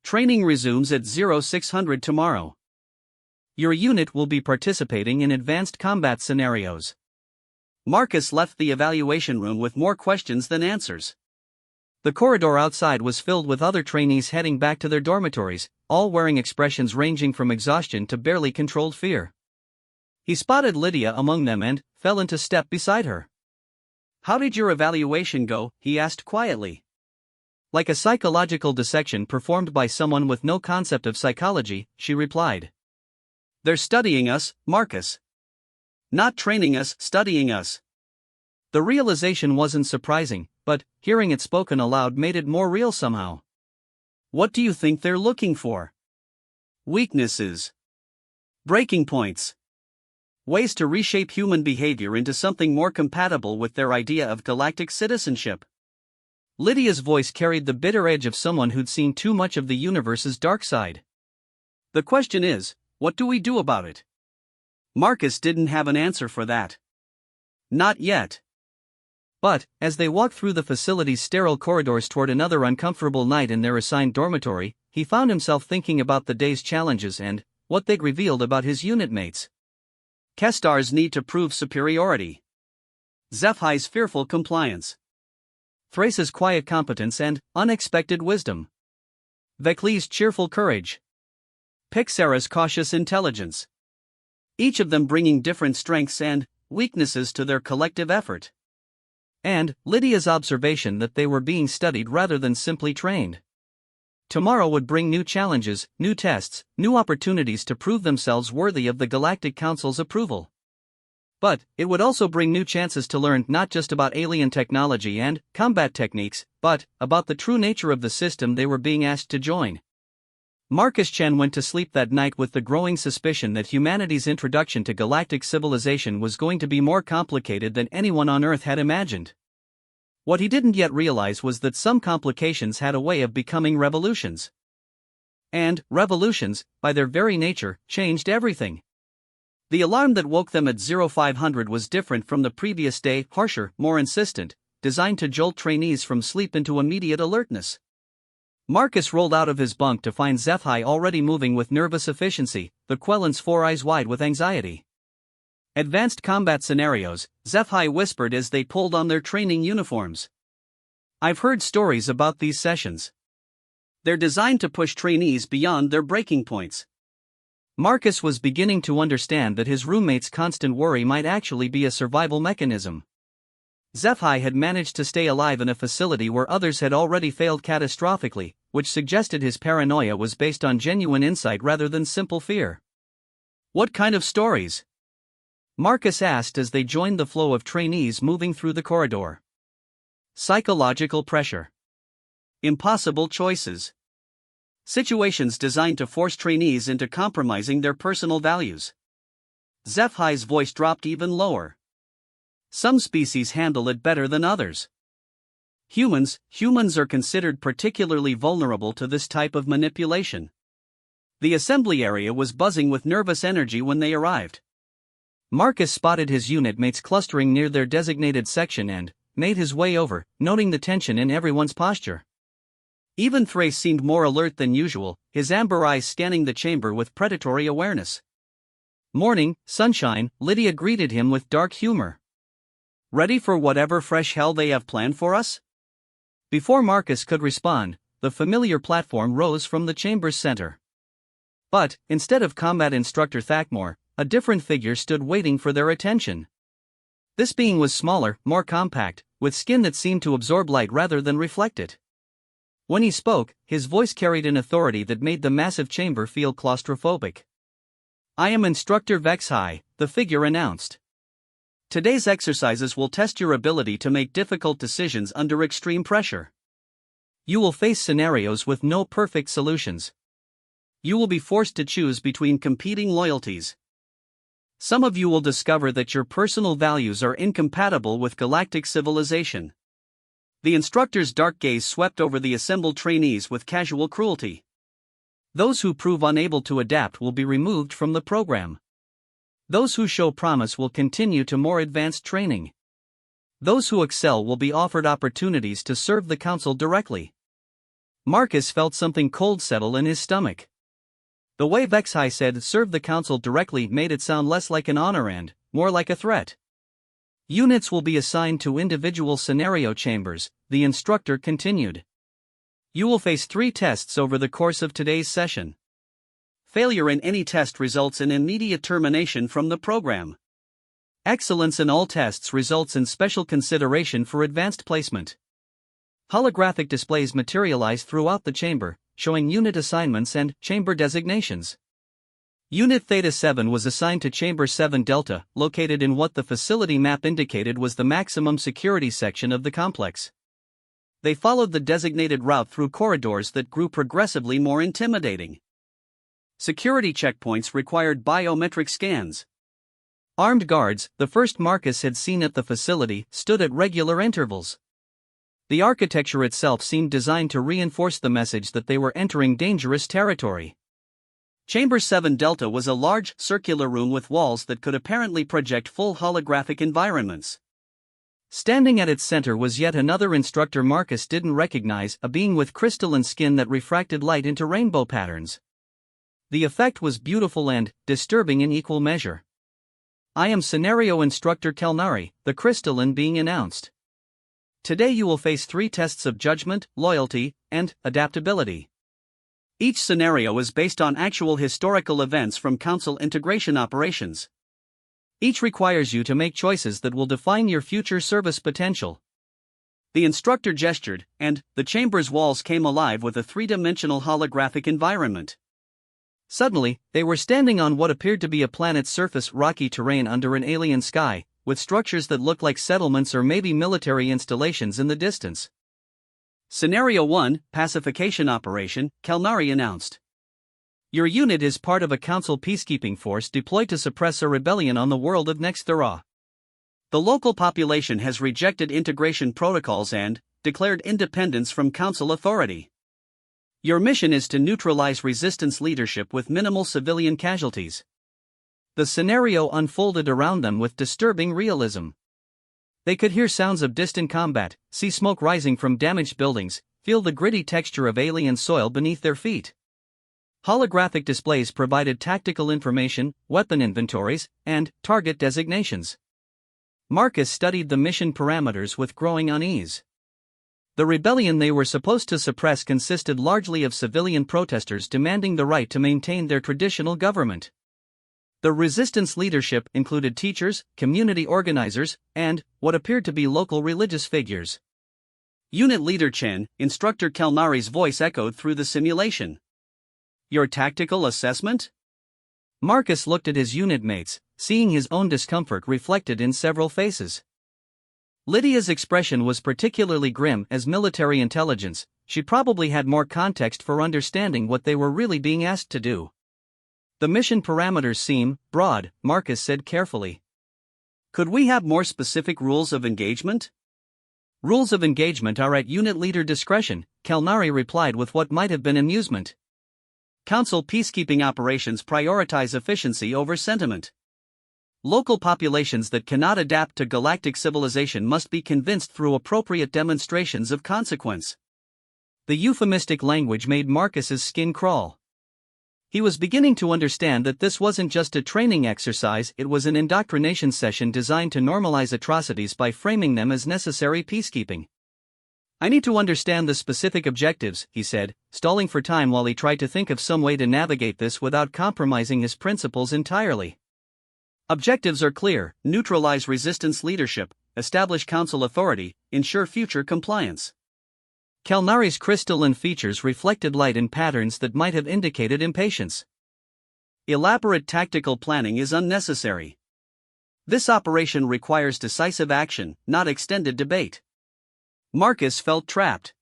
Training resumes at 0600 tomorrow. Your unit will be participating in advanced combat scenarios. Marcus left the evaluation room with more questions than answers. The corridor outside was filled with other trainees heading back to their dormitories, all wearing expressions ranging from exhaustion to barely controlled fear. He spotted Lydia among them and fell into step beside her. "How did your evaluation go?" he asked quietly. "Like a psychological dissection performed by someone with no concept of psychology," she replied. "They're studying us, Marcus. Not training us, studying us." The realization wasn't surprising, but hearing it spoken aloud made it more real somehow. "What do you think they're looking for?" "Weaknesses. Breaking points. Ways to reshape human behavior into something more compatible with their idea of galactic citizenship." Lydia's voice carried the bitter edge of someone who'd seen too much of the universe's dark side. "The question is, what do we do about it?" Marcus didn't have an answer for that. Not yet. But, as they walked through the facility's sterile corridors toward another uncomfortable night in their assigned dormitory, he found himself thinking about the day's challenges and what they'd revealed about his unit mates. Kestar's need to prove superiority. Zephai's fearful compliance. Thrace's quiet competence and unexpected wisdom. Vekli's cheerful courage. Pixara's cautious intelligence. Each of them bringing different strengths and weaknesses to their collective effort. And Lydia's observation that they were being studied rather than simply trained. Tomorrow would bring new challenges, new tests, new opportunities to prove themselves worthy of the Galactic Council's approval. But it would also bring new chances to learn not just about alien technology and combat techniques, but about the true nature of the system they were being asked to join. Marcus Chen went to sleep that night with the growing suspicion that humanity's introduction to galactic civilization was going to be more complicated than anyone on Earth had imagined. What he didn't yet realize was that some complications had a way of becoming revolutions. And revolutions, by their very nature, changed everything. The alarm that woke them at 0500 was different from the previous day, harsher, more insistent, designed to jolt trainees from sleep into immediate alertness. Marcus rolled out of his bunk to find Zephai already moving with nervous efficiency, the Quellans 4 eyes wide with anxiety. "Advanced combat scenarios," Zephai whispered as they pulled on their training uniforms. "I've heard stories about these sessions. They're designed to push trainees beyond their breaking points." Marcus was beginning to understand that his roommate's constant worry might actually be a survival mechanism. Zephai had managed to stay alive in a facility where others had already failed catastrophically, which suggested his paranoia was based on genuine insight rather than simple fear. "What kind of stories?" Marcus asked as they joined the flow of trainees moving through the corridor. "Psychological pressure. Impossible choices. Situations designed to force trainees into compromising their personal values." Zephai's voice dropped even lower. "Some species handle it better than others. Humans are considered particularly vulnerable to this type of manipulation." The assembly area was buzzing with nervous energy when they arrived. Marcus spotted his unit mates clustering near their designated section and made his way over, noting the tension in everyone's posture. Even Thrace seemed more alert than usual, his amber eyes scanning the chamber with predatory awareness. "Morning, sunshine," Lydia greeted him with dark humor. "Ready for whatever fresh hell they have planned for us?" Before Marcus could respond, the familiar platform rose from the chamber's center. But, instead of combat instructor Thakmore, a different figure stood waiting for their attention. This being was smaller, more compact, with skin that seemed to absorb light rather than reflect it. When he spoke, his voice carried an authority that made the massive chamber feel claustrophobic. "I am Instructor Vexhai," the figure announced. "Today's exercises will test your ability to make difficult decisions under extreme pressure. You will face scenarios with no perfect solutions. You will be forced to choose between competing loyalties. Some of you will discover that your personal values are incompatible with galactic civilization." The instructor's dark gaze swept over the assembled trainees with casual cruelty. "Those who prove unable to adapt will be removed from the program. Those who show promise will continue to more advanced training." Those who excel will be offered opportunities to serve the council directly. Marcus felt something cold settle in his stomach. The way Vexhai said serve the council directly made it sound less like an honor and more like a threat. Units will be assigned to individual scenario chambers, the instructor continued. You will face 3 tests over the course of today's session. Failure in any test results in immediate termination from the program. Excellence in all tests results in special consideration for advanced placement. Holographic displays materialize throughout the chamber, showing unit assignments and chamber designations. Unit Theta 7 was assigned to Chamber 7 Delta, located in what the facility map indicated was the maximum security section of the complex. They followed the designated route through corridors that grew progressively more intimidating. Security checkpoints required biometric scans. Armed guards, the first Marcus had seen at the facility, stood at regular intervals. The architecture itself seemed designed to reinforce the message that they were entering dangerous territory. Chamber 7 Delta was a large, circular room with walls that could apparently project full holographic environments. Standing at its center was yet another instructor Marcus didn't recognize, a being with crystalline skin that refracted light into rainbow patterns. The effect was beautiful and disturbing in equal measure. I am Scenario Instructor Kelnari, the crystalline being announced. Today you will face 3 tests of judgment, loyalty, and adaptability. Each scenario is based on actual historical events from Council integration operations. Each requires you to make choices that will define your future service potential. The instructor gestured, and the chamber's walls came alive with a 3-dimensional holographic environment. Suddenly, they were standing on what appeared to be a planet's surface, rocky terrain under an alien sky, with structures that looked like settlements or maybe military installations in the distance. Scenario 1, Pacification Operation, Kelnari announced. Your unit is part of a council peacekeeping force deployed to suppress a rebellion on the world of Nexthera. The local population has rejected integration protocols and declared independence from council authority. Your mission is to neutralize resistance leadership with minimal civilian casualties. The scenario unfolded around them with disturbing realism. They could hear sounds of distant combat, see smoke rising from damaged buildings, feel the gritty texture of alien soil beneath their feet. Holographic displays provided tactical information, weapon inventories, and target designations. Marcus studied the mission parameters with growing unease. The rebellion they were supposed to suppress consisted largely of civilian protesters demanding the right to maintain their traditional government. The resistance leadership included teachers, community organizers, and what appeared to be local religious figures. Unit Leader Chen, Instructor Kelnari's voice echoed through the simulation. Your tactical assessment? Marcus looked at his unit mates, seeing his own discomfort reflected in several faces. Lydia's expression was particularly grim. As military intelligence, she probably had more context for understanding what they were really being asked to do. The mission parameters seem broad, Marcus said carefully. Could we have more specific rules of engagement? Rules of engagement are at unit leader discretion, Kelnari replied with what might have been amusement. Council peacekeeping operations prioritize efficiency over sentiment. Local populations that cannot adapt to galactic civilization must be convinced through appropriate demonstrations of consequence. The euphemistic language made Marcus's skin crawl. He was beginning to understand that this wasn't just a training exercise, it was an indoctrination session designed to normalize atrocities by framing them as necessary peacekeeping. I need to understand the specific objectives, he said, stalling for time while he tried to think of some way to navigate this without compromising his principles entirely. Objectives are clear: neutralize resistance leadership, establish council authority, ensure future compliance. Kelnari's crystalline features reflected light in patterns that might have indicated impatience. Elaborate tactical planning is unnecessary. This operation requires decisive action, not extended debate. Marcus felt trapped.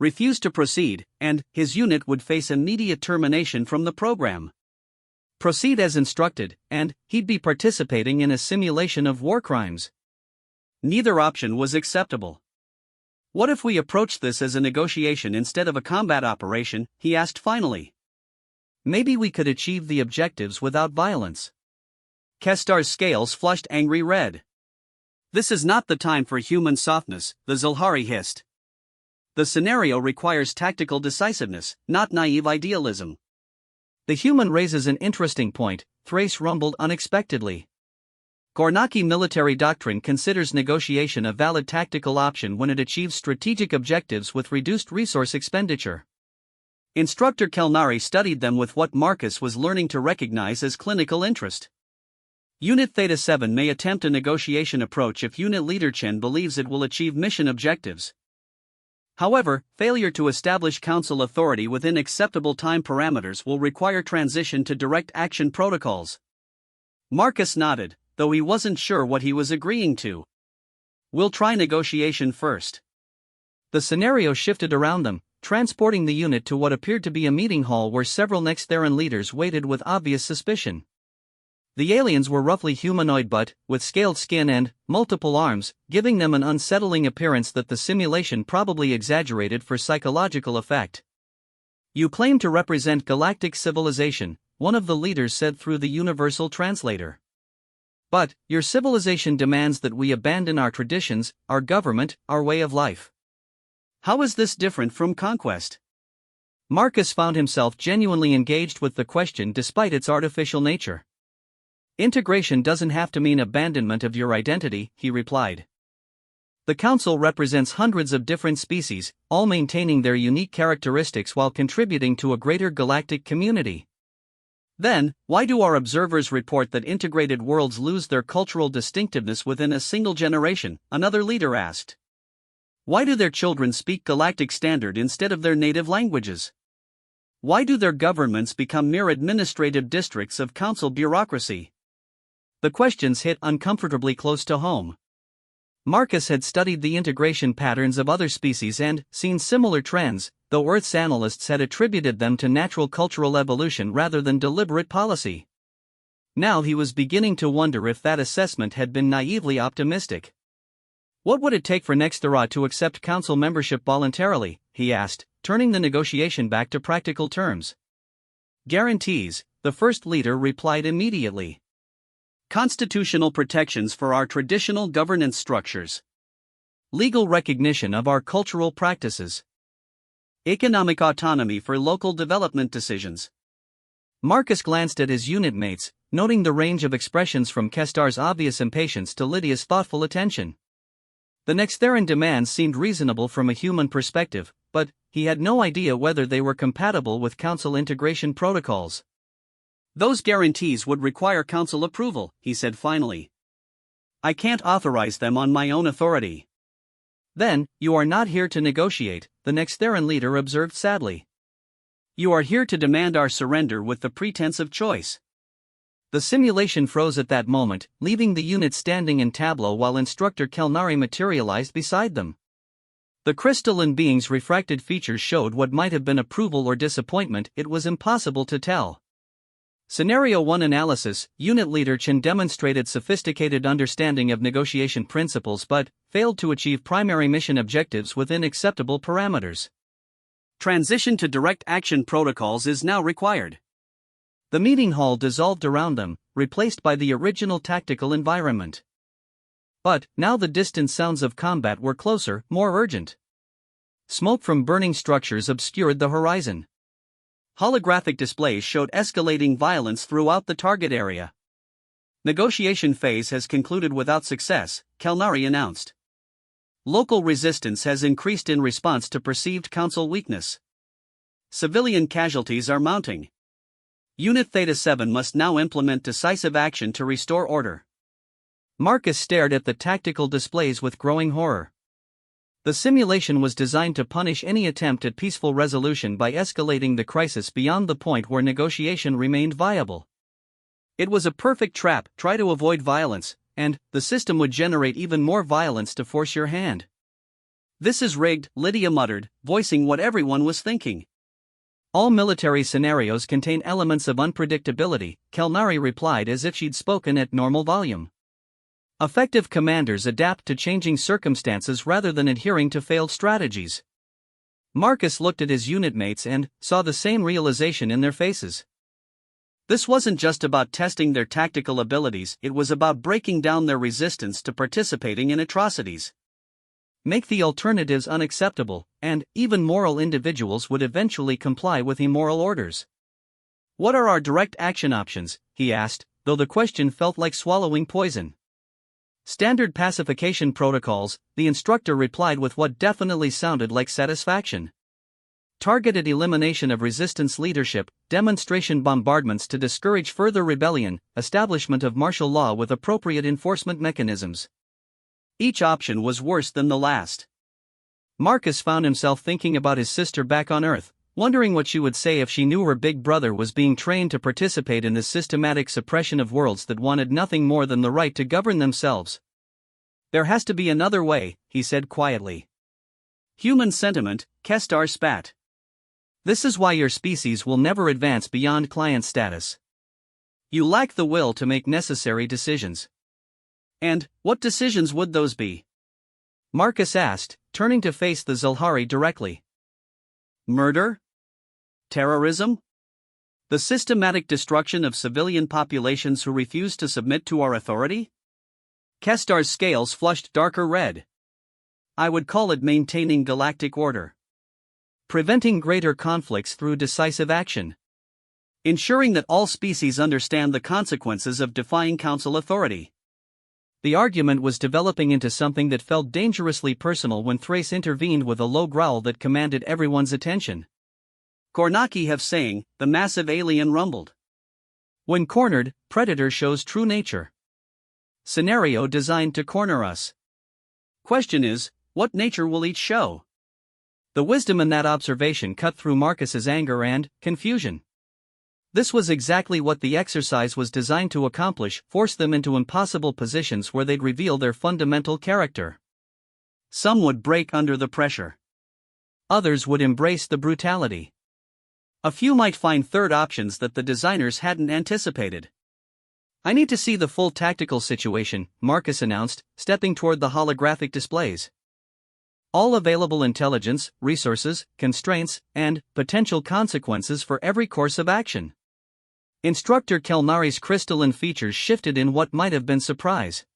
Refused to proceed, and his unit would face immediate termination from the program. Proceed as instructed, and he'd be participating in a simulation of war crimes. Neither option was acceptable. What if we approached this as a negotiation instead of a combat operation, he asked finally. Maybe we could achieve the objectives without violence. Kestar's scales flushed angry red. This is not the time for human softness, the Zilhari hissed. The scenario requires tactical decisiveness, not naive idealism. The human raises an interesting point, Thrace rumbled unexpectedly. Gornaki military doctrine considers negotiation a valid tactical option when it achieves strategic objectives with reduced resource expenditure. Instructor Kelnari studied them with what Marcus was learning to recognize as clinical interest. Unit Theta 7 may attempt a negotiation approach if Unit Leader Chen believes it will achieve mission objectives. However, failure to establish council authority within acceptable time parameters will require transition to direct action protocols. Marcus nodded, though he wasn't sure what he was agreeing to. We'll try negotiation first. The scenario shifted around them, transporting the unit to what appeared to be a meeting hall where several Nextheran leaders waited with obvious suspicion. The aliens were roughly humanoid but, with scaled skin and multiple arms, giving them an unsettling appearance that the simulation probably exaggerated for psychological effect. You claim to represent galactic civilization, one of the leaders said through the universal translator. But, your civilization demands that we abandon our traditions, our government, our way of life. How is this different from conquest? Marcus found himself genuinely engaged with the question despite its artificial nature. Integration doesn't have to mean abandonment of your identity, he replied. The Council represents hundreds of different species, all maintaining their unique characteristics while contributing to a greater galactic community. Then, why do our observers report that integrated worlds lose their cultural distinctiveness within a single generation? Another leader asked. Why do their children speak galactic standard instead of their native languages? Why do their governments become mere administrative districts of council bureaucracy? The questions hit uncomfortably close to home. Marcus had studied the integration patterns of other species and seen similar trends, though Earth's analysts had attributed them to natural cultural evolution rather than deliberate policy. Now he was beginning to wonder if that assessment had been naively optimistic. What would it take for Nexthera to accept council membership voluntarily, he asked, turning the negotiation back to practical terms. Guarantees, the first leader replied immediately. Constitutional protections for our traditional governance structures. Legal recognition of our cultural practices. Economic autonomy for local development decisions. Marcus glanced at his unit mates, noting the range of expressions from Kestar's obvious impatience to Lydia's thoughtful attention. The Nextheran demands seemed reasonable from a human perspective, but he had no idea whether they were compatible with council integration protocols. Those guarantees would require council approval, he said finally. I can't authorize them on my own authority. Then, you are not here to negotiate, the Nextheran leader observed sadly. You are here to demand our surrender with the pretense of choice. The simulation froze at that moment, leaving the unit standing in tableau while Instructor Kelnari materialized beside them. The crystalline being's refracted features showed what might have been approval or disappointment, it was impossible to tell. Scenario 1 Analysis. Unit Leader Chen demonstrated sophisticated understanding of negotiation principles but failed to achieve primary mission objectives within acceptable parameters. Transition to direct action protocols is now required. The meeting hall dissolved around them, replaced by the original tactical environment. But now the distant sounds of combat were closer, more urgent. Smoke from burning structures obscured the horizon. Holographic displays showed escalating violence throughout the target area. Negotiation phase has concluded without success, Kelnari announced. Local resistance has increased in response to perceived council weakness. Civilian casualties are mounting. Unit Theta 7 must now implement decisive action to restore order. Marcus stared at the tactical displays with growing horror. The simulation was designed to punish any attempt at peaceful resolution by escalating the crisis beyond the point where negotiation remained viable. It was a perfect trap. Try to avoid violence, and the system would generate even more violence to force your hand. This is rigged, Lydia muttered, voicing what everyone was thinking. All military scenarios contain elements of unpredictability, Kelnari replied as if she'd spoken at normal volume. Effective commanders adapt to changing circumstances rather than adhering to failed strategies. Marcus looked at his unit mates and saw the same realization in their faces. This wasn't just about testing their tactical abilities, it was about breaking down their resistance to participating in atrocities. Make the alternatives unacceptable, and even moral individuals would eventually comply with immoral orders. What are our direct action options? He asked, though the question felt like swallowing poison. Standard pacification protocols, the instructor replied with what definitely sounded like satisfaction. Targeted elimination of resistance leadership, demonstration bombardments to discourage further rebellion, establishment of martial law with appropriate enforcement mechanisms. Each option was worse than the last. Marcus found himself thinking about his sister back on Earth, wondering what she would say if she knew her big brother was being trained to participate in the systematic suppression of worlds that wanted nothing more than the right to govern themselves. There has to be another way, he said quietly. Human sentiment, Kestar spat. This is why your species will never advance beyond client status. You lack the will to make necessary decisions. And, what decisions would those be? Marcus asked, turning to face the Zulhari directly. Murder? Terrorism? The systematic destruction of civilian populations who refuse to submit to our authority? Kestar's scales flushed darker red. I would call it maintaining galactic order. Preventing greater conflicts through decisive action. Ensuring that all species understand the consequences of defying Council authority. The argument was developing into something that felt dangerously personal when Thrace intervened with a low growl that commanded everyone's attention. Kornaki have saying, the massive alien rumbled. When cornered, Predator shows true nature. Scenario designed to corner us. Question is, what nature will each show? The wisdom in that observation cut through Marcus's anger and confusion. This was exactly what the exercise was designed to accomplish, force them into impossible positions where they'd reveal their fundamental character. Some would break under the pressure. Others would embrace the brutality. A few might find third options that the designers hadn't anticipated. I need to see the full tactical situation, Marcus announced, stepping toward the holographic displays. All available intelligence, resources, constraints, and potential consequences for every course of action. Instructor Kelnari's crystalline features shifted in what might have been surprise.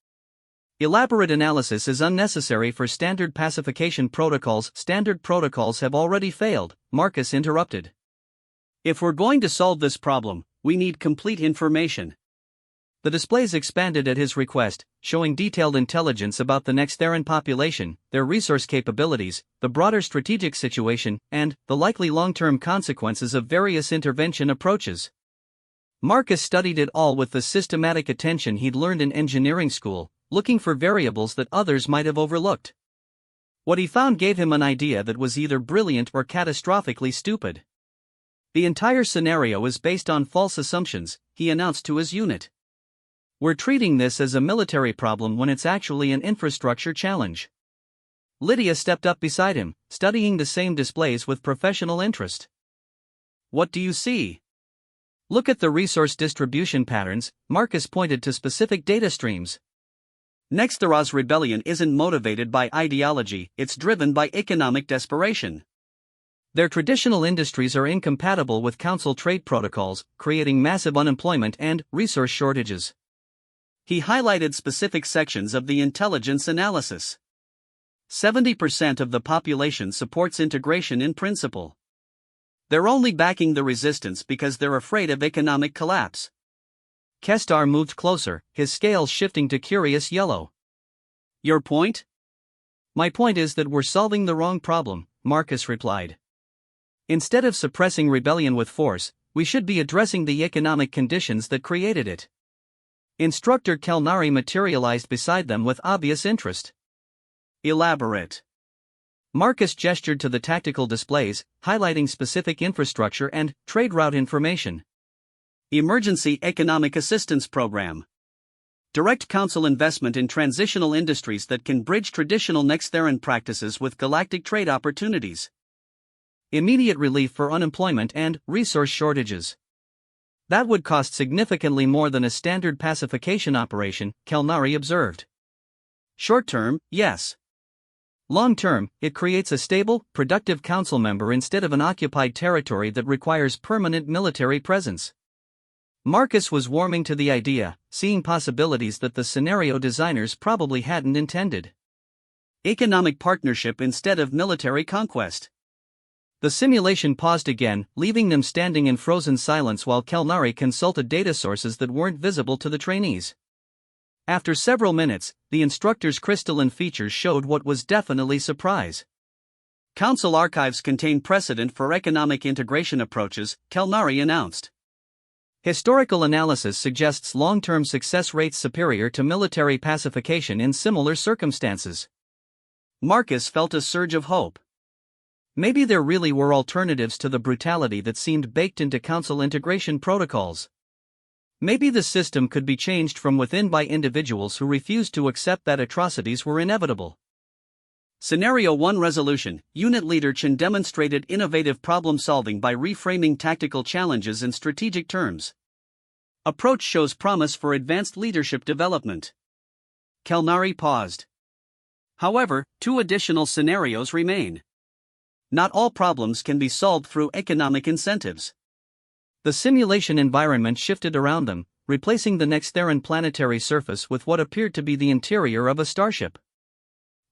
Elaborate analysis is unnecessary for standard pacification protocols. Standard protocols have already failed, Marcus interrupted. If we're going to solve this problem, we need complete information. The displays expanded at his request, showing detailed intelligence about the Nextheran population, their resource capabilities, the broader strategic situation, and the likely long-term consequences of various intervention approaches. Marcus studied it all with the systematic attention he'd learned in engineering school, looking for variables that others might have overlooked. What he found gave him an idea that was either brilliant or catastrophically stupid. The entire scenario is based on false assumptions, he announced to his unit. We're treating this as a military problem when it's actually an infrastructure challenge. Lydia stepped up beside him, studying the same displays with professional interest. What do you see? Look at the resource distribution patterns, Marcus pointed to specific data streams. Nexthera's rebellion isn't motivated by ideology, it's driven by economic desperation. Their traditional industries are incompatible with Council trade protocols, creating massive unemployment and resource shortages. He highlighted specific sections of the intelligence analysis. 70% of the population supports integration in principle. They're only backing the resistance because they're afraid of economic collapse. Kestar moved closer, his scales shifting to curious yellow. Your point? My point is that we're solving the wrong problem, Marcus replied. Instead of suppressing rebellion with force, we should be addressing the economic conditions that created it. Instructor Kelnari materialized beside them with obvious interest. Elaborate. Marcus gestured to the tactical displays, highlighting specific infrastructure and trade route information. Emergency Economic Assistance Program. Direct Council investment in transitional industries that can bridge traditional Nextheran practices with galactic trade opportunities. Immediate relief for unemployment and resource shortages. That would cost significantly more than a standard pacification operation, Kelnari observed. Short-term, yes. Long-term, it creates a stable, productive council member instead of an occupied territory that requires permanent military presence. Marcus was warming to the idea, seeing possibilities that the scenario designers probably hadn't intended. Economic partnership instead of military conquest. The simulation paused again, leaving them standing in frozen silence while Kelnari consulted data sources that weren't visible to the trainees. After several minutes, the instructor's crystalline features showed what was definitely surprise. Council archives contain precedent for economic integration approaches, Kelnari announced. Historical analysis suggests long-term success rates superior to military pacification in similar circumstances. Marcus felt a surge of hope. Maybe there really were alternatives to the brutality that seemed baked into council integration protocols. Maybe the system could be changed from within by individuals who refused to accept that atrocities were inevitable. Scenario 1 Resolution. Unit Leader Chen demonstrated innovative problem-solving by reframing tactical challenges in strategic terms. Approach shows promise for advanced leadership development. Kelnari paused. However, 2 additional scenarios remain. Not all problems can be solved through economic incentives. The simulation environment shifted around them, replacing the Nextheran planetary surface with what appeared to be the interior of a starship.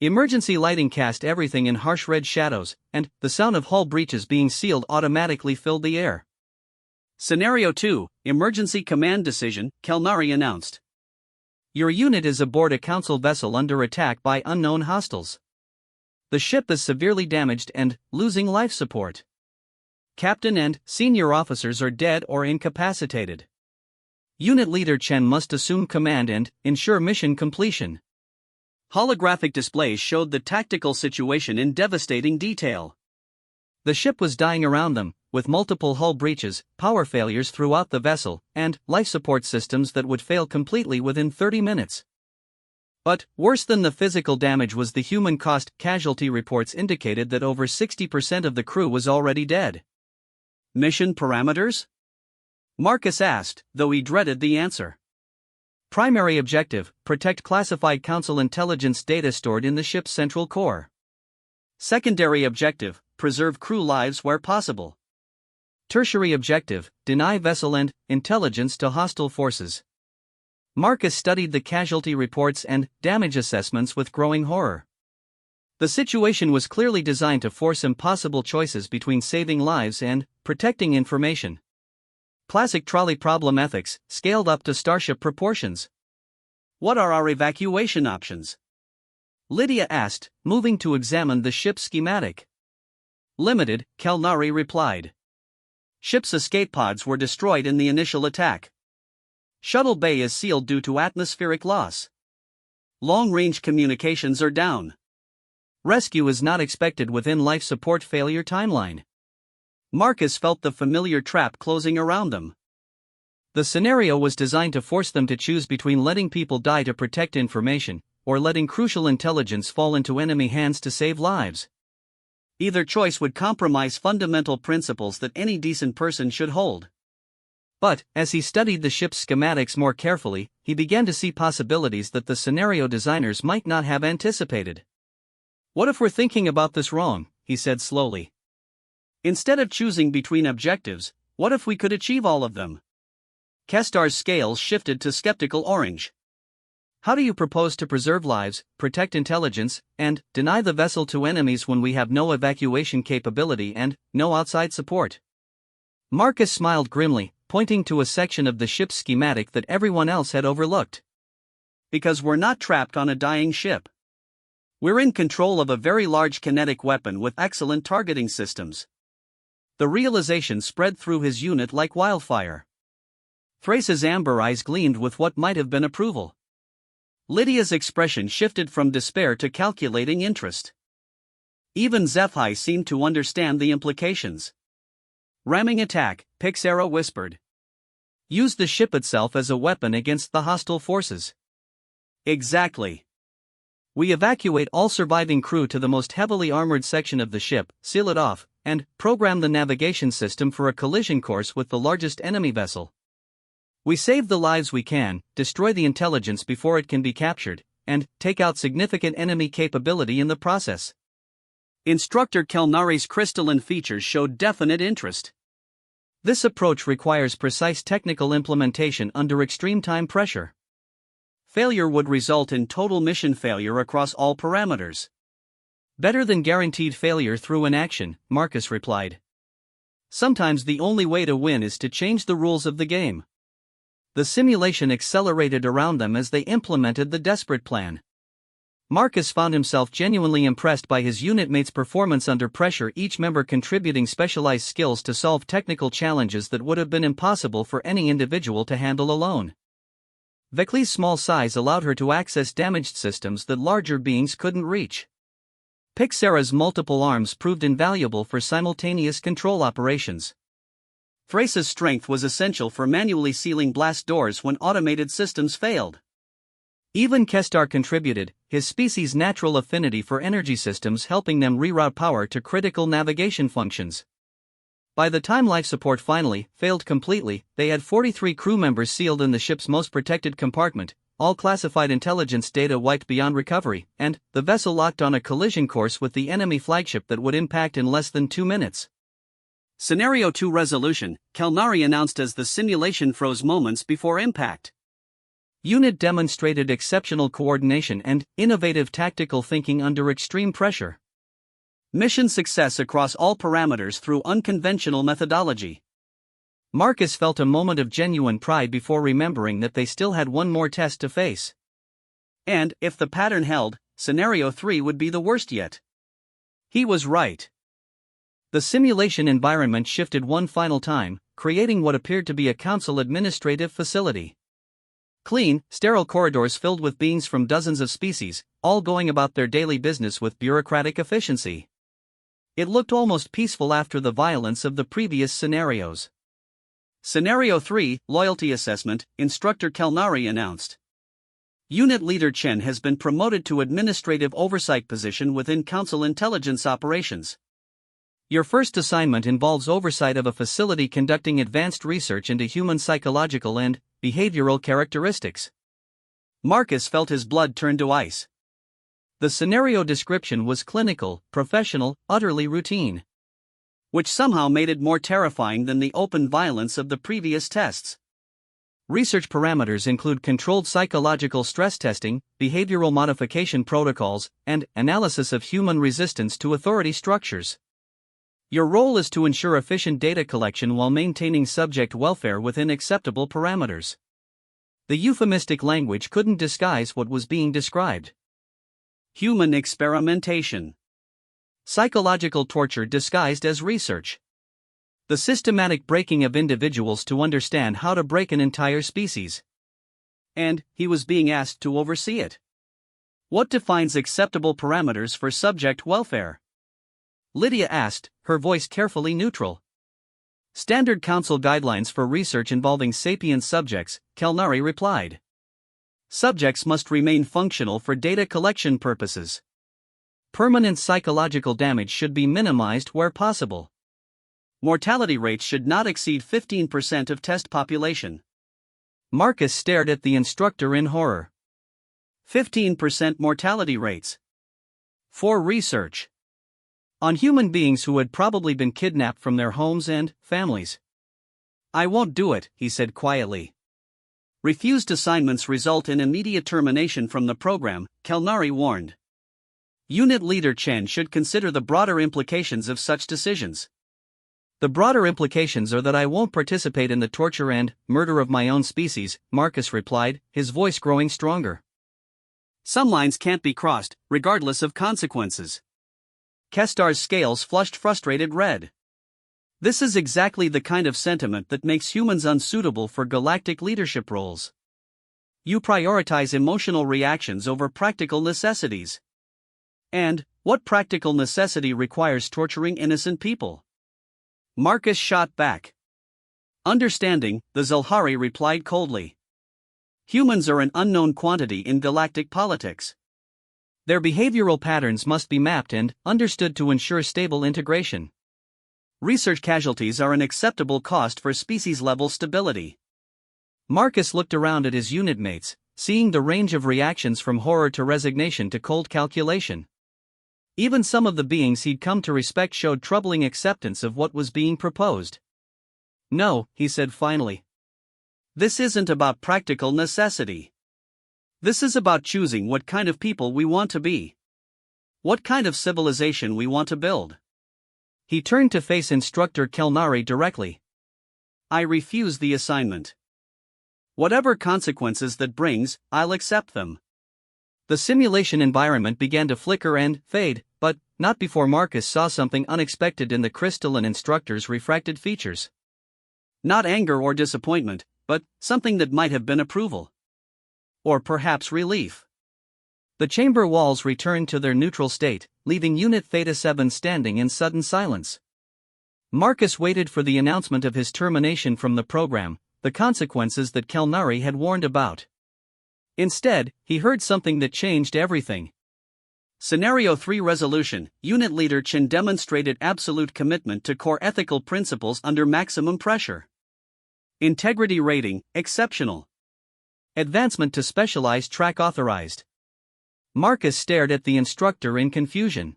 Emergency lighting cast everything in harsh red shadows, and the sound of hull breaches being sealed automatically filled the air. Scenario 2, Emergency Command Decision, Kelnari announced. Your unit is aboard a council vessel under attack by unknown hostiles. The ship is severely damaged and losing life support. Captain and senior officers are dead or incapacitated. Unit Leader Chen must assume command and ensure mission completion. Holographic displays showed the tactical situation in devastating detail. The ship was dying around them, with multiple hull breaches, power failures throughout the vessel, and life support systems that would fail completely within 30 minutes. But, worse than the physical damage was the human cost. Casualty reports indicated that over 60% of the crew was already dead. Mission parameters? Marcus asked, though he dreaded the answer. Primary objective, protect classified council intelligence data stored in the ship's central core. Secondary objective, preserve crew lives where possible. Tertiary objective, deny vessel and intelligence to hostile forces. Marcus studied the casualty reports and damage assessments with growing horror. The situation was clearly designed to force impossible choices between saving lives and protecting information. Classic trolley problem ethics, scaled up to starship proportions. What are our evacuation options? Lydia asked, moving to examine the ship's schematic. Limited, Kelnari replied. Ship's escape pods were destroyed in the initial attack. Shuttle bay is sealed due to atmospheric loss. Long-range communications are down. Rescue is not expected within life support failure timeline. Marcus felt the familiar trap closing around them. The scenario was designed to force them to choose between letting people die to protect information, or letting crucial intelligence fall into enemy hands to save lives. Either choice would compromise fundamental principles that any decent person should hold. But, as he studied the ship's schematics more carefully, he began to see possibilities that the scenario designers might not have anticipated. What if we're thinking about this wrong, he said slowly. Instead of choosing between objectives, what if we could achieve all of them? Kestar's scales shifted to skeptical orange. How do you propose to preserve lives, protect intelligence, and deny the vessel to enemies when we have no evacuation capability and no outside support? Marcus smiled grimly, pointing to a section of the ship's schematic that everyone else had overlooked. Because we're not trapped on a dying ship. We're in control of a very large kinetic weapon with excellent targeting systems. The realization spread through his unit like wildfire. Thrace's amber eyes gleamed with what might have been approval. Lydia's expression shifted from despair to calculating interest. Even Zephi seemed to understand the implications. Ramming attack, Pixera whispered. Use the ship itself as a weapon against the hostile forces. Exactly. We evacuate all surviving crew to the most heavily armored section of the ship, seal it off, and program the navigation system for a collision course with the largest enemy vessel. We save the lives we can, destroy the intelligence before it can be captured, and take out significant enemy capability in the process. Instructor Kelnari's crystalline features showed definite interest. This approach requires precise technical implementation under extreme time pressure. Failure would result in total mission failure across all parameters. Better than guaranteed failure through inaction, Marcus replied. Sometimes the only way to win is to change the rules of the game. The simulation accelerated around them as they implemented the desperate plan. Marcus found himself genuinely impressed by his unit mates' performance under pressure, each member contributing specialized skills to solve technical challenges that would have been impossible for any individual to handle alone. Vekli's small size allowed her to access damaged systems that larger beings couldn't reach. Pixara's multiple arms proved invaluable for simultaneous control operations. Thrace's strength was essential for manually sealing blast doors when automated systems failed. Even Kestar contributed, his species' natural affinity for energy systems helping them reroute power to critical navigation functions. By the time life support finally failed completely, they had 43 crew members sealed in the ship's most protected compartment, all classified intelligence data wiped beyond recovery, and the vessel locked on a collision course with the enemy flagship that would impact in less than 2 minutes. Scenario 2 resolution, Kelnari announced as the simulation froze moments before impact. Unit demonstrated exceptional coordination and innovative tactical thinking under extreme pressure. Mission success across all parameters through unconventional methodology. Marcus felt a moment of genuine pride before remembering that they still had one more test to face. And, if the pattern held, Scenario 3 would be the worst yet. He was right. The simulation environment shifted one final time, creating what appeared to be a council administrative facility. Clean, sterile corridors filled with beings from dozens of species, all going about their daily business with bureaucratic efficiency. It looked almost peaceful after the violence of the previous scenarios. Scenario 3, Loyalty Assessment, Instructor Kelnari announced. Unit Leader Chen has been promoted to administrative oversight position within Council Intelligence Operations. Your first assignment involves oversight of a facility conducting advanced research into human psychological and behavioral characteristics. Marcus felt his blood turn to ice. The scenario description was clinical, professional, utterly routine. Which somehow made it more terrifying than the open violence of the previous tests. Research parameters include controlled psychological stress testing, behavioral modification protocols, and analysis of human resistance to authority structures. Your role is to ensure efficient data collection while maintaining subject welfare within acceptable parameters. The euphemistic language couldn't disguise what was being described. Human experimentation. Psychological torture disguised as research. The systematic breaking of individuals to understand how to break an entire species. And he was being asked to oversee it. What defines acceptable parameters for subject welfare? Lydia asked, her voice carefully neutral. Standard Council guidelines for research involving sapient subjects, Kelnari replied. Subjects must remain functional for data collection purposes. Permanent psychological damage should be minimized where possible. Mortality rates should not exceed 15% of test population. Marcus stared at the instructor in horror. 15% mortality rates. For research. On human beings who had probably been kidnapped from their homes and families. I won't do it, he said quietly. Refused assignments result in immediate termination from the program, Kelnari warned. Unit Leader Chen should consider the broader implications of such decisions. The broader implications are that I won't participate in the torture and murder of my own species, Marcus replied, his voice growing stronger. Some lines can't be crossed, regardless of consequences. Kestar's scales flushed frustrated red. This is exactly the kind of sentiment that makes humans unsuitable for galactic leadership roles. You prioritize emotional reactions over practical necessities. And, what practical necessity requires torturing innocent people? Marcus shot back. Understanding, the Zalhari replied coldly. Humans are an unknown quantity in galactic politics. Their behavioral patterns must be mapped and understood to ensure stable integration. Research casualties are an acceptable cost for species-level stability. Marcus looked around at his unit mates, seeing the range of reactions from horror to resignation to cold calculation. Even some of the beings he'd come to respect showed troubling acceptance of what was being proposed. No, he said finally. This isn't about practical necessity. This is about choosing what kind of people we want to be. What kind of civilization we want to build. He turned to face Instructor Kelnari directly. I refuse the assignment. Whatever consequences that brings, I'll accept them. The simulation environment began to flicker and fade, but not before Marcus saw something unexpected in the crystalline Instructor's refracted features. Not anger or disappointment, but something that might have been approval. Or perhaps relief. The chamber walls returned to their neutral state, leaving Unit Theta 7 standing in sudden silence. Marcus waited for the announcement of his termination from the program, the consequences that Kelnari had warned about. Instead, he heard something that changed everything. Scenario 3 Resolution. Unit Leader Chen demonstrated absolute commitment to core ethical principles under maximum pressure. Integrity rating, exceptional. Advancement to specialized track authorized. Marcus stared at the Instructor in confusion.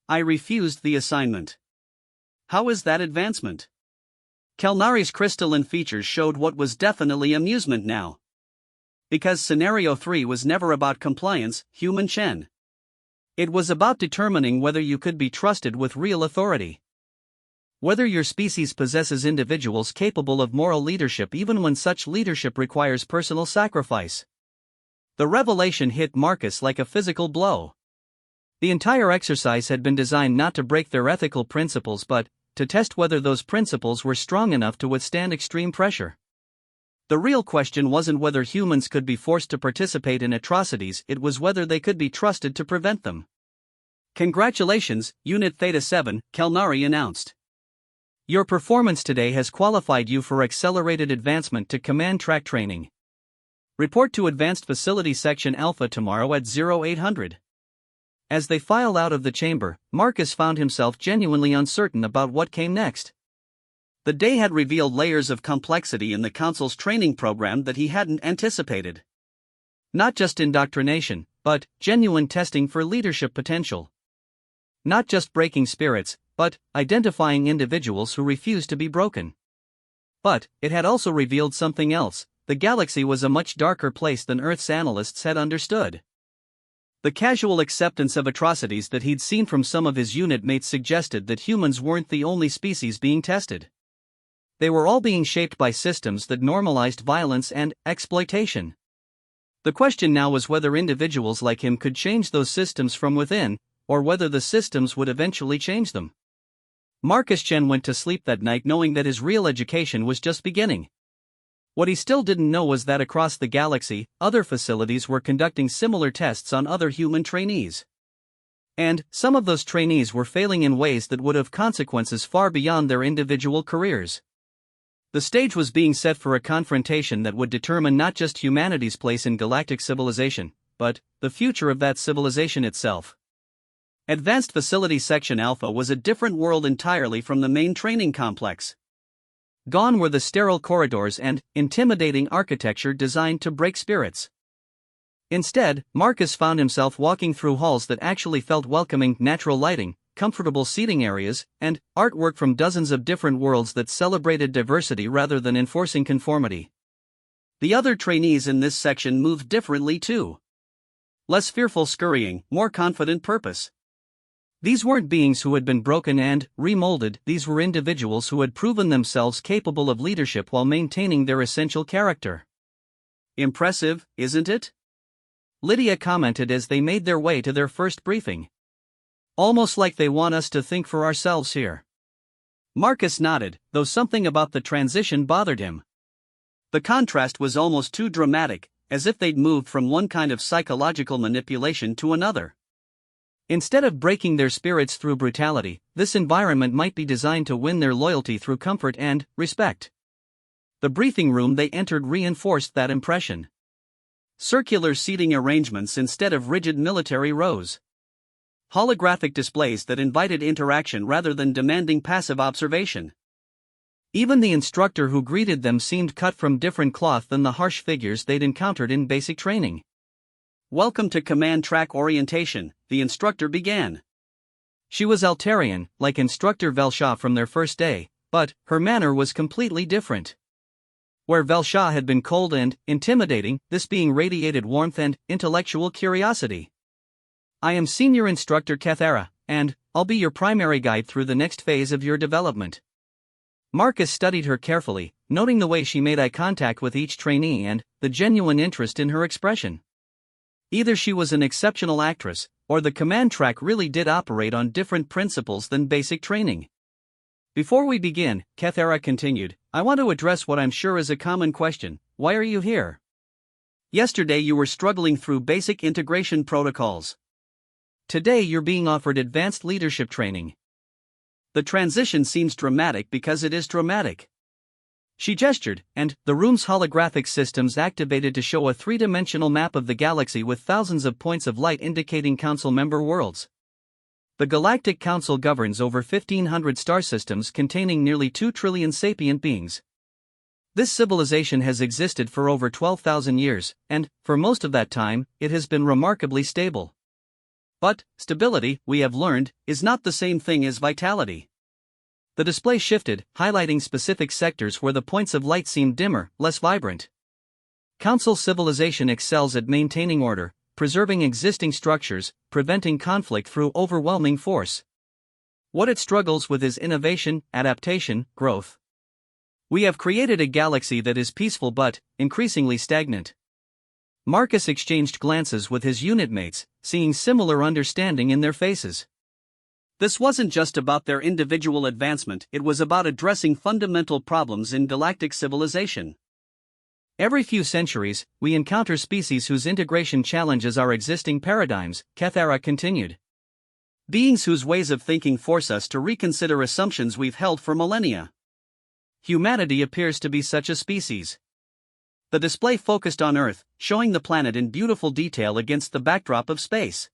I refused the assignment. How is that advancement? Kelnari's crystalline features showed what was definitely amusement now. Because Scenario 3 was never about compliance, human Chen. It was about determining whether you could be trusted with real authority. Whether your species possesses individuals capable of moral leadership even when such leadership requires personal sacrifice. The revelation hit Marcus like a physical blow. The entire exercise had been designed not to break their ethical principles but to test whether those principles were strong enough to withstand extreme pressure. The real question wasn't whether humans could be forced to participate in atrocities, it was whether they could be trusted to prevent them. Congratulations, Unit Theta 7, Kelnari announced. Your performance today has qualified you for accelerated advancement to command track training. Report to Advanced Facility Section Alpha tomorrow at 0800. As they filed out of the chamber, Marcus found himself genuinely uncertain about what came next. The day had revealed layers of complexity in the Council's training program that he hadn't anticipated. Not just indoctrination, but genuine testing for leadership potential. Not just breaking spirits, but identifying individuals who refuse to be broken. But it had also revealed something else. The galaxy was a much darker place than Earth's analysts had understood. The casual acceptance of atrocities that he'd seen from some of his unit mates suggested that humans weren't the only species being tested. They were all being shaped by systems that normalized violence and exploitation. The question now was whether individuals like him could change those systems from within, or whether the systems would eventually change them. Marcus Chen went to sleep that night knowing that his real education was just beginning. What he still didn't know was that across the galaxy, other facilities were conducting similar tests on other human trainees. And some of those trainees were failing in ways that would have consequences far beyond their individual careers. The stage was being set for a confrontation that would determine not just humanity's place in galactic civilization, but the future of that civilization itself. Advanced Facility Section Alpha was a different world entirely from the main training complex. Gone were the sterile corridors and intimidating architecture designed to break spirits. Instead, Marcus found himself walking through halls that actually felt welcoming, natural lighting, comfortable seating areas, and artwork from dozens of different worlds that celebrated diversity rather than enforcing conformity. The other trainees in this section moved differently too. Less fearful scurrying, more confident purpose. These weren't beings who had been broken and remolded, these were individuals who had proven themselves capable of leadership while maintaining their essential character. Impressive, isn't it? Lydia commented as they made their way to their first briefing. Almost like they want us to think for ourselves here. Marcus nodded, though something about the transition bothered him. The contrast was almost too dramatic, as if they'd moved from one kind of psychological manipulation to another. Instead of breaking their spirits through brutality, this environment might be designed to win their loyalty through comfort and respect. The briefing room they entered reinforced that impression. Circular seating arrangements instead of rigid military rows. Holographic displays that invited interaction rather than demanding passive observation. Even the instructor who greeted them seemed cut from different cloth than the harsh figures they'd encountered in basic training. Welcome to Command Track Orientation, the instructor began. She was Altarian, like Instructor Velshaw from their first day, but her manner was completely different. Where Velsha had been cold and intimidating, this being radiated warmth and intellectual curiosity. I am Senior Instructor Kathara, and I'll be your primary guide through the next phase of your development. Marcus studied her carefully, noting the way she made eye contact with each trainee and the genuine interest in her expression. Either she was an exceptional actress, or the command track really did operate on different principles than basic training. Before we begin, Kathara continued, I want to address what I'm sure is a common question: why are you here? Yesterday you were struggling through basic integration protocols. Today you're being offered advanced leadership training. The transition seems dramatic because it is dramatic. She gestured, and the room's holographic systems activated to show a three-dimensional map of the galaxy with thousands of points of light indicating Council member worlds. The Galactic Council governs over 1,500 star systems containing nearly 2 trillion sapient beings. This civilization has existed for over 12,000 years, and, for most of that time, it has been remarkably stable. But, stability, we have learned, is not the same thing as vitality. The display shifted, highlighting specific sectors where the points of light seemed dimmer, less vibrant. Council civilization excels at maintaining order, preserving existing structures, preventing conflict through overwhelming force. What it struggles with is innovation, adaptation, growth. We have created a galaxy that is peaceful but increasingly stagnant. Marcus exchanged glances with his unit mates, seeing similar understanding in their faces. This wasn't just about their individual advancement, it was about addressing fundamental problems in galactic civilization. Every few centuries, we encounter species whose integration challenges our existing paradigms, Kathara continued. Beings whose ways of thinking force us to reconsider assumptions we've held for millennia. Humanity appears to be such a species. The display focused on Earth, showing the planet in beautiful detail against the backdrop of space.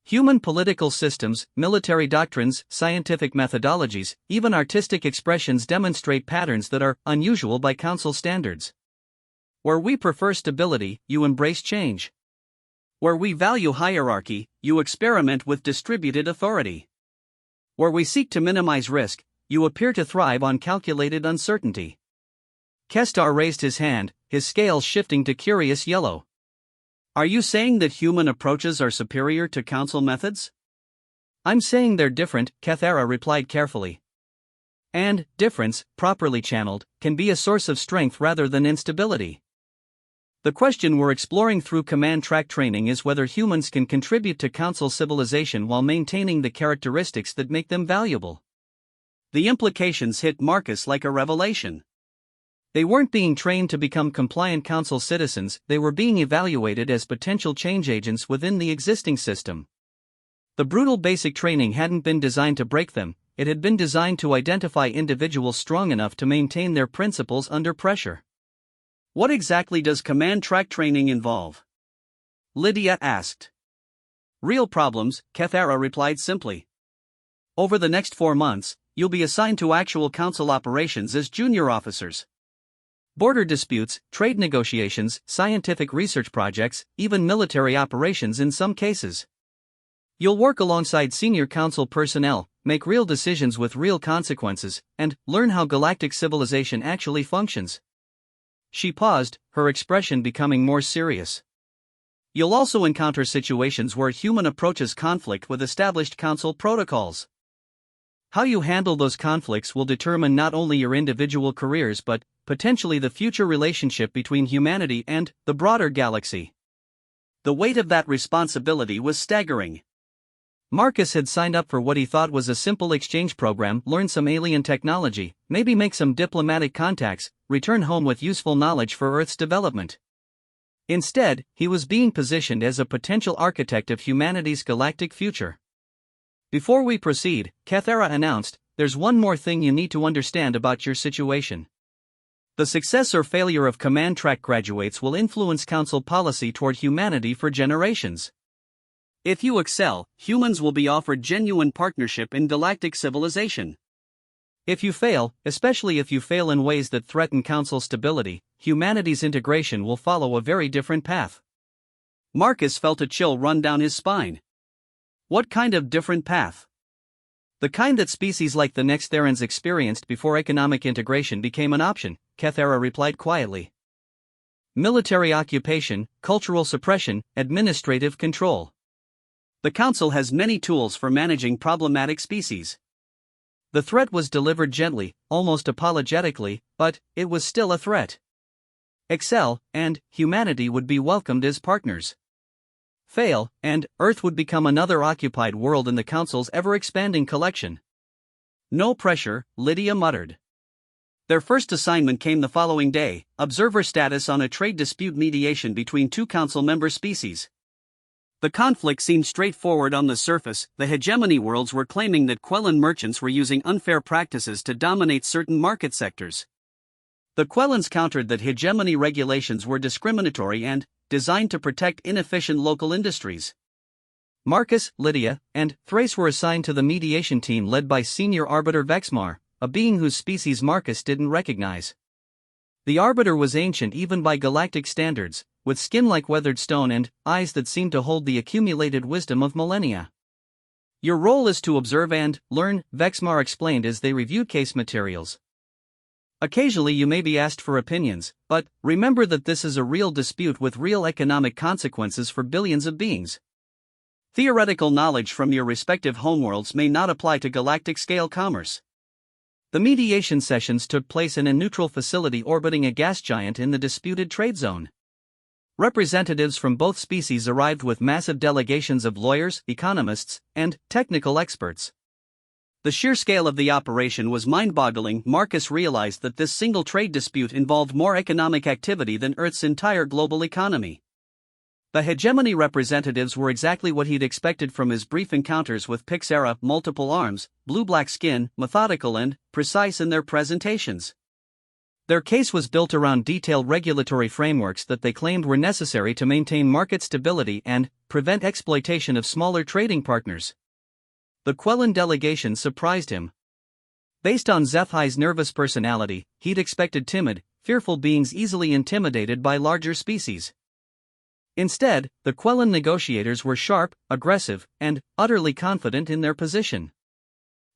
Human political systems, military doctrines, scientific methodologies, even artistic expressions demonstrate patterns that are unusual by Council standards. Where we prefer stability, you embrace change. Where we value hierarchy, you experiment with distributed authority. Where we seek to minimize risk, you appear to thrive on calculated uncertainty. Kestar raised his hand, his scales shifting to curious yellow. Are you saying that human approaches are superior to Council methods? I'm saying they're different, Kathara replied carefully. And difference, properly channeled, can be a source of strength rather than instability. The question we're exploring through command track training is whether humans can contribute to Council civilization while maintaining the characteristics that make them valuable. The implications hit Marcus like a revelation. They weren't being trained to become compliant Council citizens, they were being evaluated as potential change agents within the existing system. The brutal basic training hadn't been designed to break them, it had been designed to identify individuals strong enough to maintain their principles under pressure. What exactly does command track training involve? Lydia asked. Real problems, Kathara replied simply. Over the next 4 months, you'll be assigned to actual Council operations as junior officers. Border disputes, trade negotiations, scientific research projects, even military operations in some cases. You'll work alongside senior Council personnel, make real decisions with real consequences, and learn how galactic civilization actually functions. She paused, her expression becoming more serious. You'll also encounter situations where human approaches conflict with established Council protocols. How you handle those conflicts will determine not only your individual careers but potentially the future relationship between humanity and the broader galaxy. The weight of that responsibility was staggering. Marcus had signed up for what he thought was a simple exchange program, learn some alien technology, maybe make some diplomatic contacts, return home with useful knowledge for Earth's development. Instead, he was being positioned as a potential architect of humanity's galactic future. Before we proceed, Kathara announced, there's one more thing you need to understand about your situation. The success or failure of command track graduates will influence Council policy toward humanity for generations. If you excel, humans will be offered genuine partnership in galactic civilization. If you fail, especially if you fail in ways that threaten Council stability, humanity's integration will follow a very different path. Marcus felt a chill run down his spine. What kind of different path? The kind that species like the Nextherans experienced before economic integration became an option, Kethera replied quietly. Military occupation, cultural suppression, administrative control. The Council has many tools for managing problematic species. The threat was delivered gently, almost apologetically, but it was still a threat. Excel, and humanity would be welcomed as partners. Fail, and Earth would become another occupied world in the Council's ever-expanding collection. No pressure, Lydia muttered. Their first assignment came the following day: observer status on a trade dispute mediation between two Council member species. The conflict seemed straightforward on the surface. The hegemony worlds were claiming that Quellan merchants were using unfair practices to dominate certain market sectors. The Quellans countered that hegemony regulations were discriminatory and designed to protect inefficient local industries. Marcus, Lydia, and Thrace were assigned to the mediation team led by Senior Arbiter Vexmar, a being whose species Marcus didn't recognize. The Arbiter was ancient even by galactic standards, with skin like weathered stone and eyes that seemed to hold the accumulated wisdom of millennia. Your role is to observe and learn, Vexmar explained as they reviewed case materials. Occasionally you may be asked for opinions, but remember that this is a real dispute with real economic consequences for billions of beings. Theoretical knowledge from your respective homeworlds may not apply to galactic-scale commerce. The mediation sessions took place in a neutral facility orbiting a gas giant in the disputed trade zone. Representatives from both species arrived with massive delegations of lawyers, economists, and technical experts. The sheer scale of the operation was mind-boggling. Marcus realized that this single trade dispute involved more economic activity than Earth's entire global economy. The hegemony representatives were exactly what he'd expected from his brief encounters with Pixera: multiple arms, blue-black skin, methodical and precise in their presentations. Their case was built around detailed regulatory frameworks that they claimed were necessary to maintain market stability and prevent exploitation of smaller trading partners. The Quellan delegation surprised him. Based on Zephai's nervous personality, he'd expected timid, fearful beings easily intimidated by larger species. Instead, the Quellan negotiators were sharp, aggressive, and utterly confident in their position.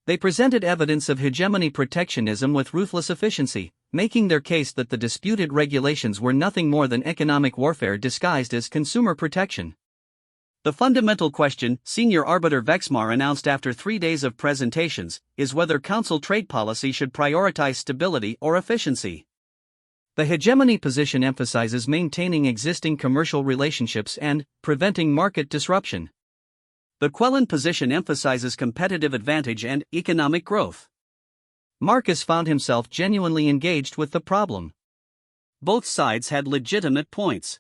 They presented evidence of hegemony protectionism with ruthless efficiency, making their case that the disputed regulations were nothing more than economic warfare disguised as consumer protection. The fundamental question, Senior Arbiter Vexmar announced after 3 days of presentations, is whether Council trade policy should prioritize stability or efficiency. The hegemony position emphasizes maintaining existing commercial relationships and preventing market disruption. The Quellan position emphasizes competitive advantage and economic growth. Marcus found himself genuinely engaged with the problem. Both sides had legitimate points.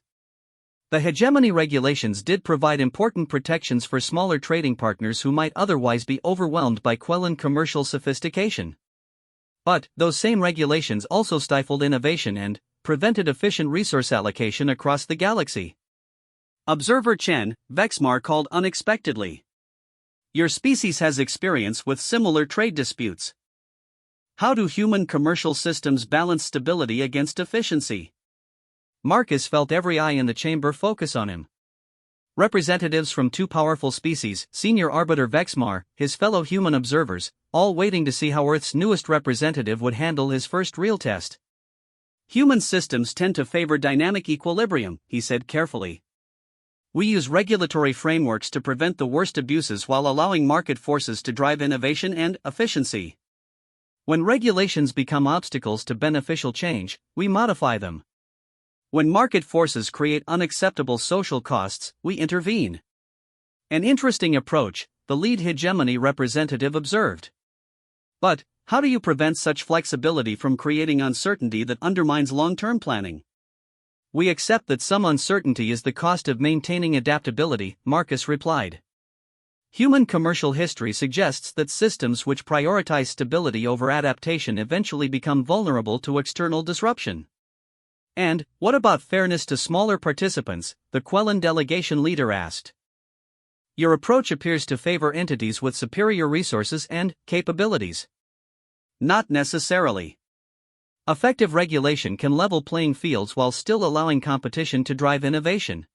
The hegemony regulations did provide important protections for smaller trading partners who might otherwise be overwhelmed by Quellan commercial sophistication. But those same regulations also stifled innovation and prevented efficient resource allocation across the galaxy. Observer Chen, Vexmar called unexpectedly. Your species has experience with similar trade disputes. How do human commercial systems balance stability against efficiency? Marcus felt every eye in the chamber focus on him. Representatives from two powerful species, Senior Arbiter Vexmar, his fellow human observers, all waiting to see how Earth's newest representative would handle his first real test. Human systems tend to favor dynamic equilibrium, he said carefully. We use regulatory frameworks to prevent the worst abuses while allowing market forces to drive innovation and efficiency. When regulations become obstacles to beneficial change, we modify them. When market forces create unacceptable social costs, we intervene. An interesting approach, the lead hegemony representative observed. But, how do you prevent such flexibility from creating uncertainty that undermines long-term planning? We accept that some uncertainty is the cost of maintaining adaptability, Marcus replied. Human commercial history suggests that systems which prioritize stability over adaptation eventually become vulnerable to external disruption. And, what about fairness to smaller participants? The Quellan delegation leader asked. Your approach appears to favor entities with superior resources and capabilities. Not necessarily. Effective regulation can level playing fields while still allowing competition to drive innovation.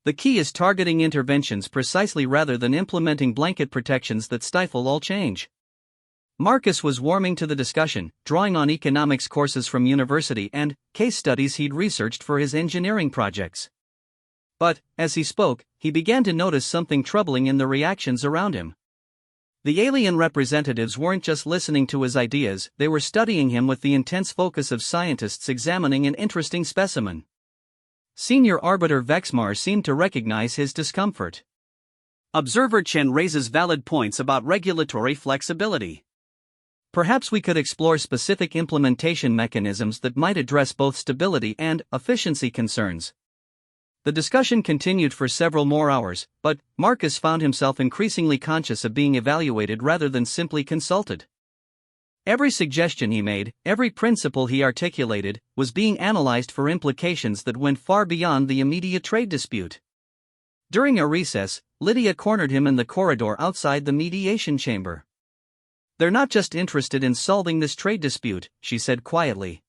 The key is targeting interventions precisely rather than implementing blanket protections that stifle all change. Marcus was warming to the discussion, drawing on economics courses from university and case studies he'd researched for his engineering projects. But, as he spoke, he began to notice something troubling in the reactions around him. The alien representatives weren't just listening to his ideas, they were studying him with the intense focus of scientists examining an interesting specimen. Senior Arbiter Vexmar seemed to recognize his discomfort. Observer Chen raises valid points about regulatory flexibility. Perhaps we could explore specific implementation mechanisms that might address both stability and efficiency concerns. The discussion continued for several more hours, but Marcus found himself increasingly conscious of being evaluated rather than simply consulted. Every suggestion he made, every principle he articulated, was being analyzed for implications that went far beyond the immediate trade dispute. During a recess, Lydia cornered him in the corridor outside the mediation chamber. "They're not just interested in solving this trade dispute," she said quietly.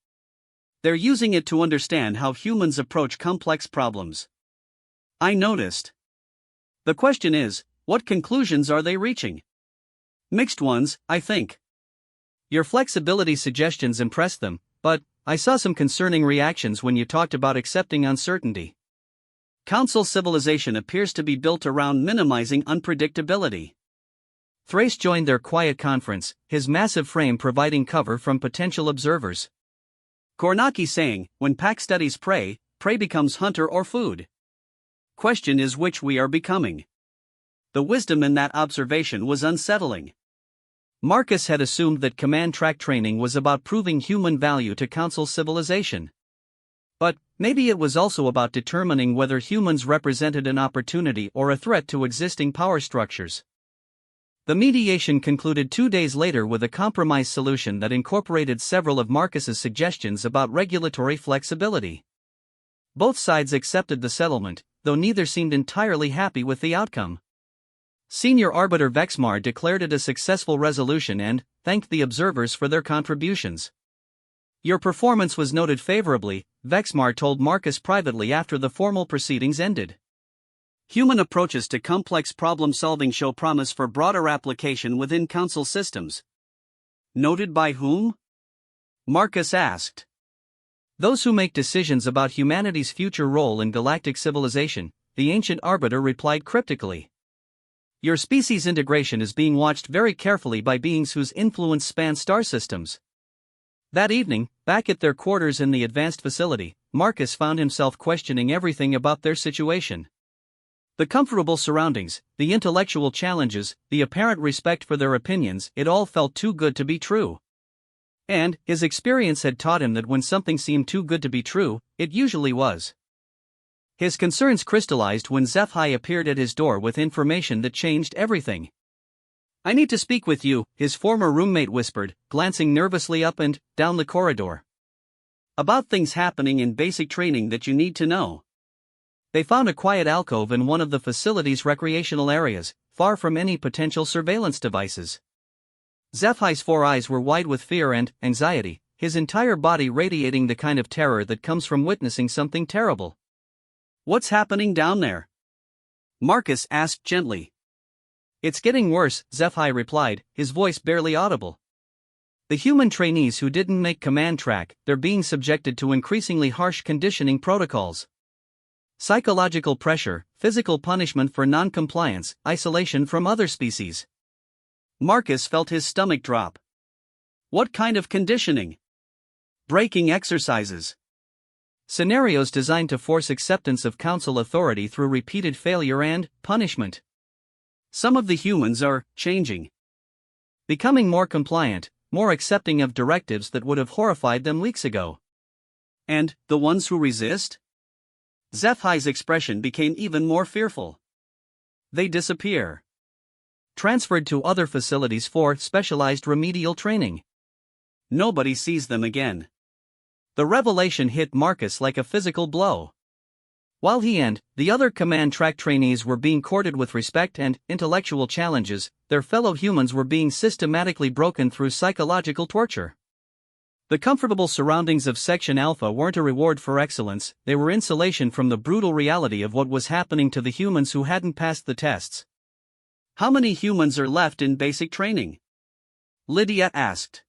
"They're using it to understand how humans approach complex problems. I noticed. The question is, what conclusions are they reaching? Mixed ones, I think. Your flexibility suggestions impressed them, but I saw some concerning reactions when you talked about accepting uncertainty. Council civilization appears to be built around minimizing unpredictability." Thrace joined their quiet conference, his massive frame providing cover from potential observers. Kornaki saying, "When pack studies prey, prey becomes hunter or food. Question is which we are becoming." The wisdom in that observation was unsettling. Marcus had assumed that command track training was about proving human value to Council civilization. But maybe it was also about determining whether humans represented an opportunity or a threat to existing power structures. The mediation concluded 2 days later with a compromise solution that incorporated several of Marcus's suggestions about regulatory flexibility. Both sides accepted the settlement, though neither seemed entirely happy with the outcome. Senior Arbiter Vexmar declared it a successful resolution and thanked the observers for their contributions. "Your performance was noted favorably," Vexmar told Marcus privately after the formal proceedings ended. "Human approaches to complex problem-solving show promise for broader application within Council systems." "Noted by whom?" Marcus asked. "Those who make decisions about humanity's future role in galactic civilization," the ancient arbiter replied cryptically. "Your species' integration is being watched very carefully by beings whose influence spans star systems." That evening, back at their quarters in the advanced facility, Marcus found himself questioning everything about their situation. The comfortable surroundings, the intellectual challenges, the apparent respect for their opinions, it all felt too good to be true. And his experience had taught him that when something seemed too good to be true, it usually was. His concerns crystallized when HFY appeared at his door with information that changed everything. "I need to speak with you," his former roommate whispered, glancing nervously up and down the corridor. "About things happening in basic training that you need to know." They found a quiet alcove in one of the facility's recreational areas, far from any potential surveillance devices. HFY's 4 eyes were wide with fear and anxiety, his entire body radiating the kind of terror that comes from witnessing something terrible. "What's happening down there?" Marcus asked gently. "It's getting worse," HFY replied, his voice barely audible. "The human trainees who didn't make command track, they're being subjected to increasingly harsh conditioning protocols. Psychological pressure, physical punishment for non-compliance, isolation from other species." Marcus felt his stomach drop. "What kind of conditioning?" "Breaking exercises. Scenarios designed to force acceptance of Council authority through repeated failure and punishment. Some of the humans are changing. Becoming more compliant, more accepting of directives that would have horrified them weeks ago." "And the ones who resist?" HFY's expression became even more fearful. "They disappear. Transferred to other facilities for specialized remedial training. Nobody sees them again." The revelation hit Marcus like a physical blow. While he and the other command track trainees were being courted with respect and intellectual challenges, their fellow humans were being systematically broken through psychological torture. The comfortable surroundings of Section Alpha weren't a reward for excellence, they were insulation from the brutal reality of what was happening to the humans who hadn't passed the tests. "How many humans are left in basic training?" Lydia asked.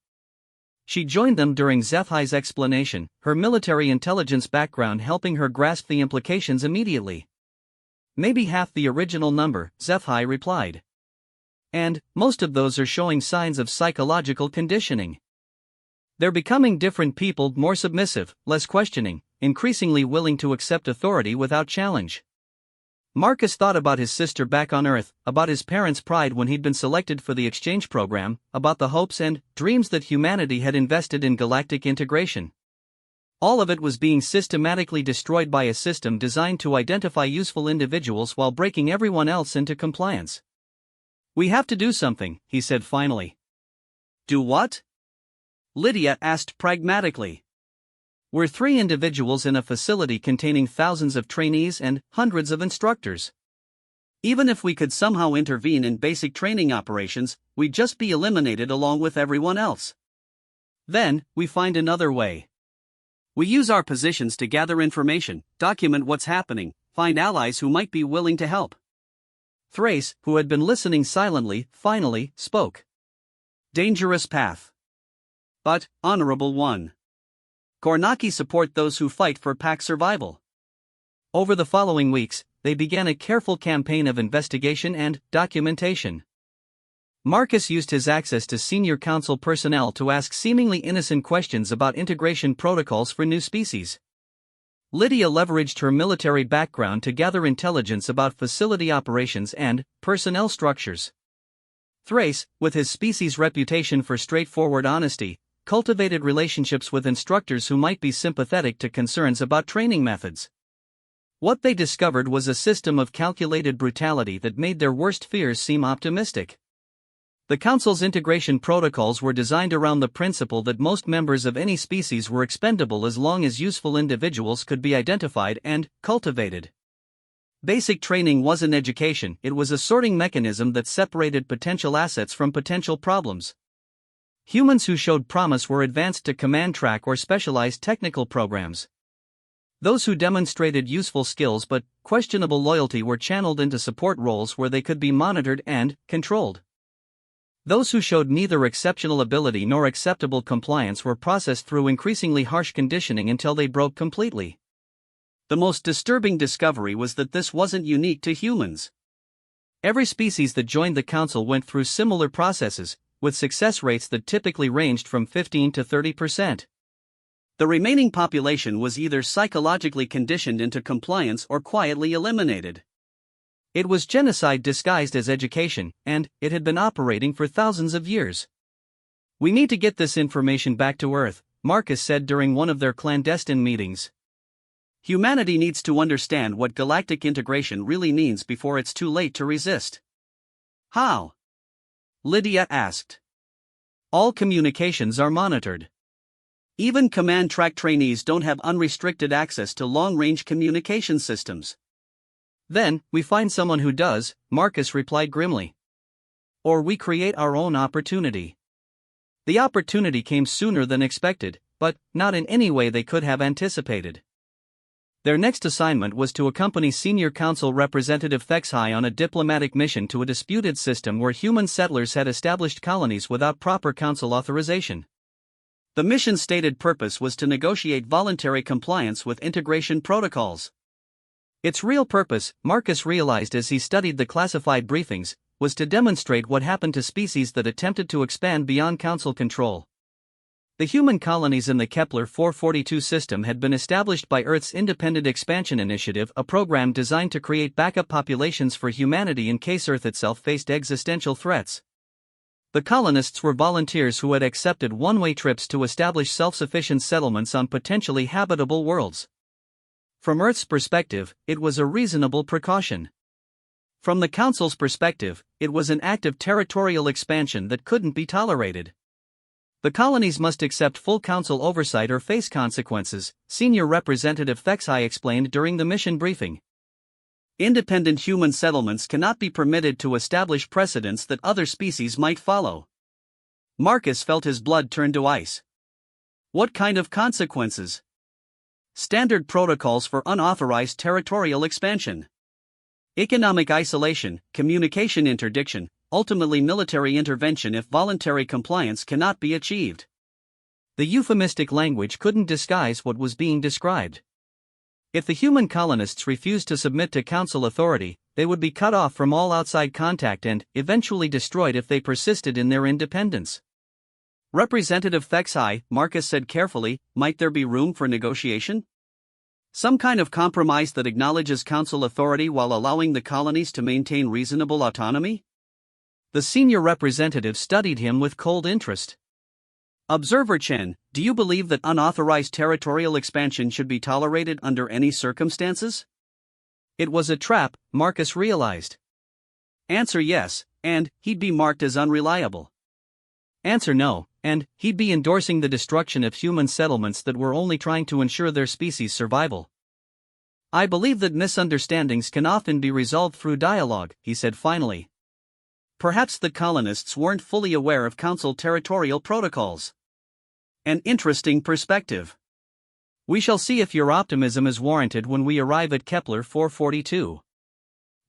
She joined them during Zephai's explanation, her military intelligence background helping her grasp the implications immediately. "Maybe half the original number," Zephai replied. "And most of those are showing signs of psychological conditioning. They're becoming different people, more submissive, less questioning, increasingly willing to accept authority without challenge." Marcus thought about his sister back on Earth, about his parents' pride when he'd been selected for the exchange program, about the hopes and dreams that humanity had invested in galactic integration. All of it was being systematically destroyed by a system designed to identify useful individuals while breaking everyone else into compliance. "We have to do something," he said finally. "Do what?" Lydia asked pragmatically. "We're 3 individuals in a facility containing thousands of trainees and hundreds of instructors. Even if we could somehow intervene in basic training operations, we'd just be eliminated along with everyone else. Then, we find another way. We use our positions to gather information, document what's happening, find allies who might be willing to help." Thrace, who had been listening silently, finally spoke. "Dangerous path. But honorable one. Kornaki support those who fight for pack survival." Over the following weeks, they began a careful campaign of investigation and documentation. Marcus used his access to senior council personnel to ask seemingly innocent questions about integration protocols for new species. Lydia leveraged her military background to gather intelligence about facility operations and personnel structures. Thrace, with his species' reputation for straightforward honesty, cultivated relationships with instructors who might be sympathetic to concerns about training methods. What they discovered was a system of calculated brutality that made their worst fears seem optimistic. The Council's integration protocols were designed around the principle that most members of any species were expendable as long as useful individuals could be identified and cultivated. Basic training wasn't education, it was a sorting mechanism that separated potential assets from potential problems. Humans who showed promise were advanced to command track or specialized technical programs. Those who demonstrated useful skills but questionable loyalty were channeled into support roles where they could be monitored and controlled. Those who showed neither exceptional ability nor acceptable compliance were processed through increasingly harsh conditioning until they broke completely. The most disturbing discovery was that this wasn't unique to humans. Every species that joined the Council went through similar processes, with success rates that typically ranged from 15 to 30%. The remaining population was either psychologically conditioned into compliance or quietly eliminated. It was genocide disguised as education, and it had been operating for thousands of years. "We need to get this information back to Earth," Marcus said during one of their clandestine meetings. "Humanity needs to understand what galactic integration really means before it's too late to resist." "How?" Lydia asked. "All communications are monitored. Even command track trainees don't have unrestricted access to long-range communication systems." "Then, we find someone who does," Marcus replied grimly. "Or we create our own opportunity." The opportunity came sooner than expected, but not in any way they could have anticipated. Their next assignment was to accompany Senior Council Representative Thexhai on a diplomatic mission to a disputed system where human settlers had established colonies without proper council authorization. The mission's stated purpose was to negotiate voluntary compliance with integration protocols. Its real purpose, Marcus realized as he studied the classified briefings, was to demonstrate what happened to species that attempted to expand beyond council control. The human colonies in the Kepler 442 system had been established by Earth's Independent Expansion Initiative, a program designed to create backup populations for humanity in case Earth itself faced existential threats. The colonists were volunteers who had accepted one-way trips to establish self-sufficient settlements on potentially habitable worlds. From Earth's perspective, it was a reasonable precaution. From the Council's perspective, it was an act of territorial expansion that couldn't be tolerated. The colonies must accept full council oversight or face consequences, Senior Representative Thexhai explained during the mission briefing. Independent human settlements cannot be permitted to establish precedents that other species might follow. Marcus felt his blood turn to ice. What kind of consequences? Standard protocols for unauthorized territorial expansion. Economic isolation, communication interdiction, ultimately military intervention if voluntary compliance cannot be achieved. The euphemistic language couldn't disguise what was being described. If the human colonists refused to submit to council authority, they would be cut off from all outside contact and, eventually destroyed if they persisted in their independence. Representative Thexai, Marcus said carefully, might there be room for negotiation? Some kind of compromise that acknowledges council authority while allowing the colonies to maintain reasonable autonomy? The senior representative studied him with cold interest. Observer Chen, do you believe that unauthorized territorial expansion should be tolerated under any circumstances? It was a trap, Marcus realized. Answer yes, and he'd be marked as unreliable. Answer no, and he'd be endorsing the destruction of human settlements that were only trying to ensure their species' survival. I believe that misunderstandings can often be resolved through dialogue, he said finally. Perhaps the colonists weren't fully aware of council territorial protocols. An interesting perspective. We shall see if your optimism is warranted when we arrive at Kepler 442.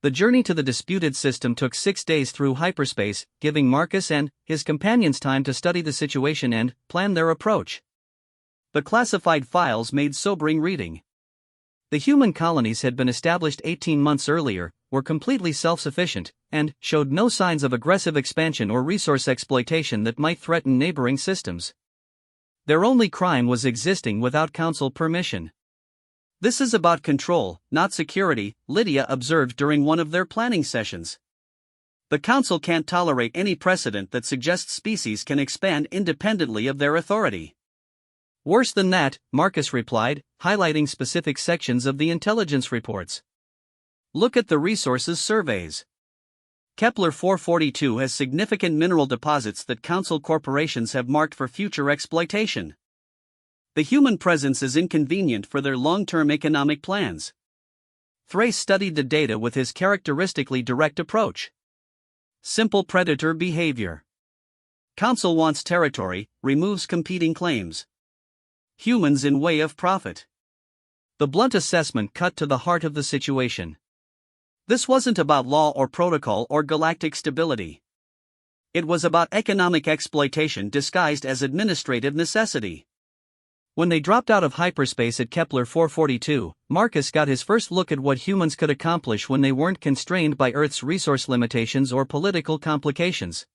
The journey to the disputed system took 6 days through hyperspace, giving Marcus and his companions time to study the situation and plan their approach. The classified files made sobering reading. The human colonies had been established 18 months earlier, were completely self-sufficient, and showed no signs of aggressive expansion or resource exploitation that might threaten neighboring systems. Their only crime was existing without council permission. This is about control, not security, Lydia observed during one of their planning sessions. The council can't tolerate any precedent that suggests species can expand independently of their authority. Worse than that, Marcus replied, highlighting specific sections of the intelligence reports. Look at the resources surveys. Kepler 442 has significant mineral deposits that council corporations have marked for future exploitation. The human presence is inconvenient for their long-term economic plans. Thrace studied the data with his characteristically direct approach. Simple predator behavior. Council wants territory, removes competing claims. Humans in way of profit. The blunt assessment cut to the heart of the situation. This wasn't about law or protocol or galactic stability. It was about economic exploitation disguised as administrative necessity. When they dropped out of hyperspace at Kepler 442, Marcus got his first look at what humans could accomplish when they weren't constrained by Earth's resource limitations or political complications.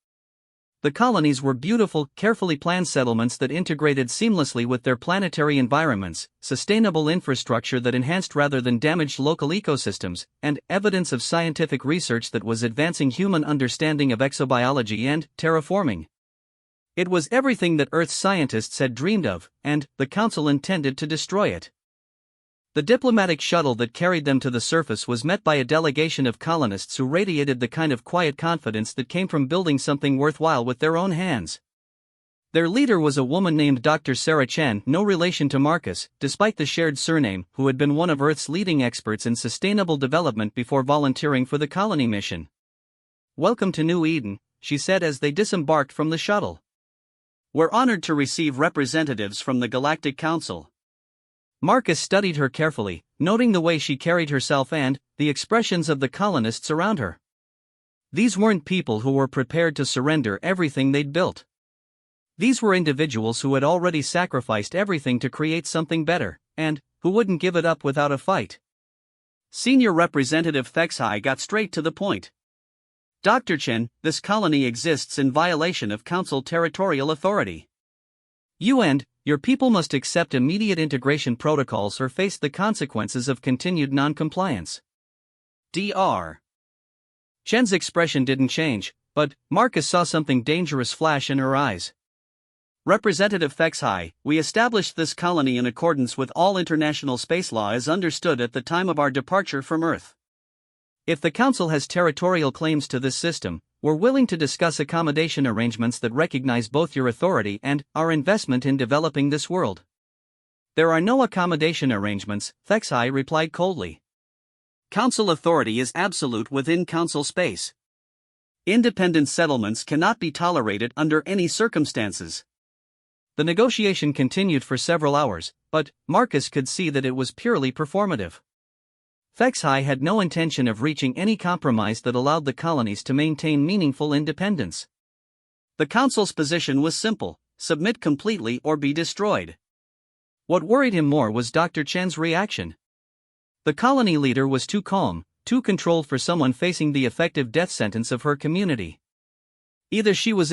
The colonies were beautiful, carefully planned settlements that integrated seamlessly with their planetary environments, sustainable infrastructure that enhanced rather than damaged local ecosystems, and evidence of scientific research that was advancing human understanding of exobiology and terraforming. It was everything that Earth's scientists had dreamed of, and the Council intended to destroy it. The diplomatic shuttle that carried them to the surface was met by a delegation of colonists who radiated the kind of quiet confidence that came from building something worthwhile with their own hands. Their leader was a woman named Dr. Sarah Chen, no relation to Marcus, despite the shared surname, who had been one of Earth's leading experts in sustainable development before volunteering for the colony mission. "Welcome to New Eden," she said as they disembarked from the shuttle. "We're honored to receive representatives from the Galactic Council." Marcus studied her carefully, noting the way she carried herself and the expressions of the colonists around her. These weren't people who were prepared to surrender everything they'd built. These were individuals who had already sacrificed everything to create something better, and who wouldn't give it up without a fight. Senior Representative Thexai got straight to the point. "Dr. Chen, this colony exists in violation of Council territorial authority. You and your people must accept immediate integration protocols or face the consequences of continued non-compliance." Dr. Chen's expression didn't change, but Marcus saw something dangerous flash in her eyes. "Representative Thexai, we established this colony in accordance with all international space law as understood at the time of our departure from Earth. If the Council has territorial claims to this system, we're willing to discuss accommodation arrangements that recognize both your authority and our investment in developing this world." "There are no accommodation arrangements," Thexai replied coldly. "Council authority is absolute within Council space. Independent settlements cannot be tolerated under any circumstances. The negotiation continued for several hours, but Marcus could see that it was purely performative. HFY had no intention of reaching any compromise that allowed the colonies to maintain meaningful independence. The council's position was simple: submit completely or be destroyed. What worried him more was Dr. Chen's reaction. The colony leader was too calm, too controlled for someone facing the effective death sentence of her community. Either she was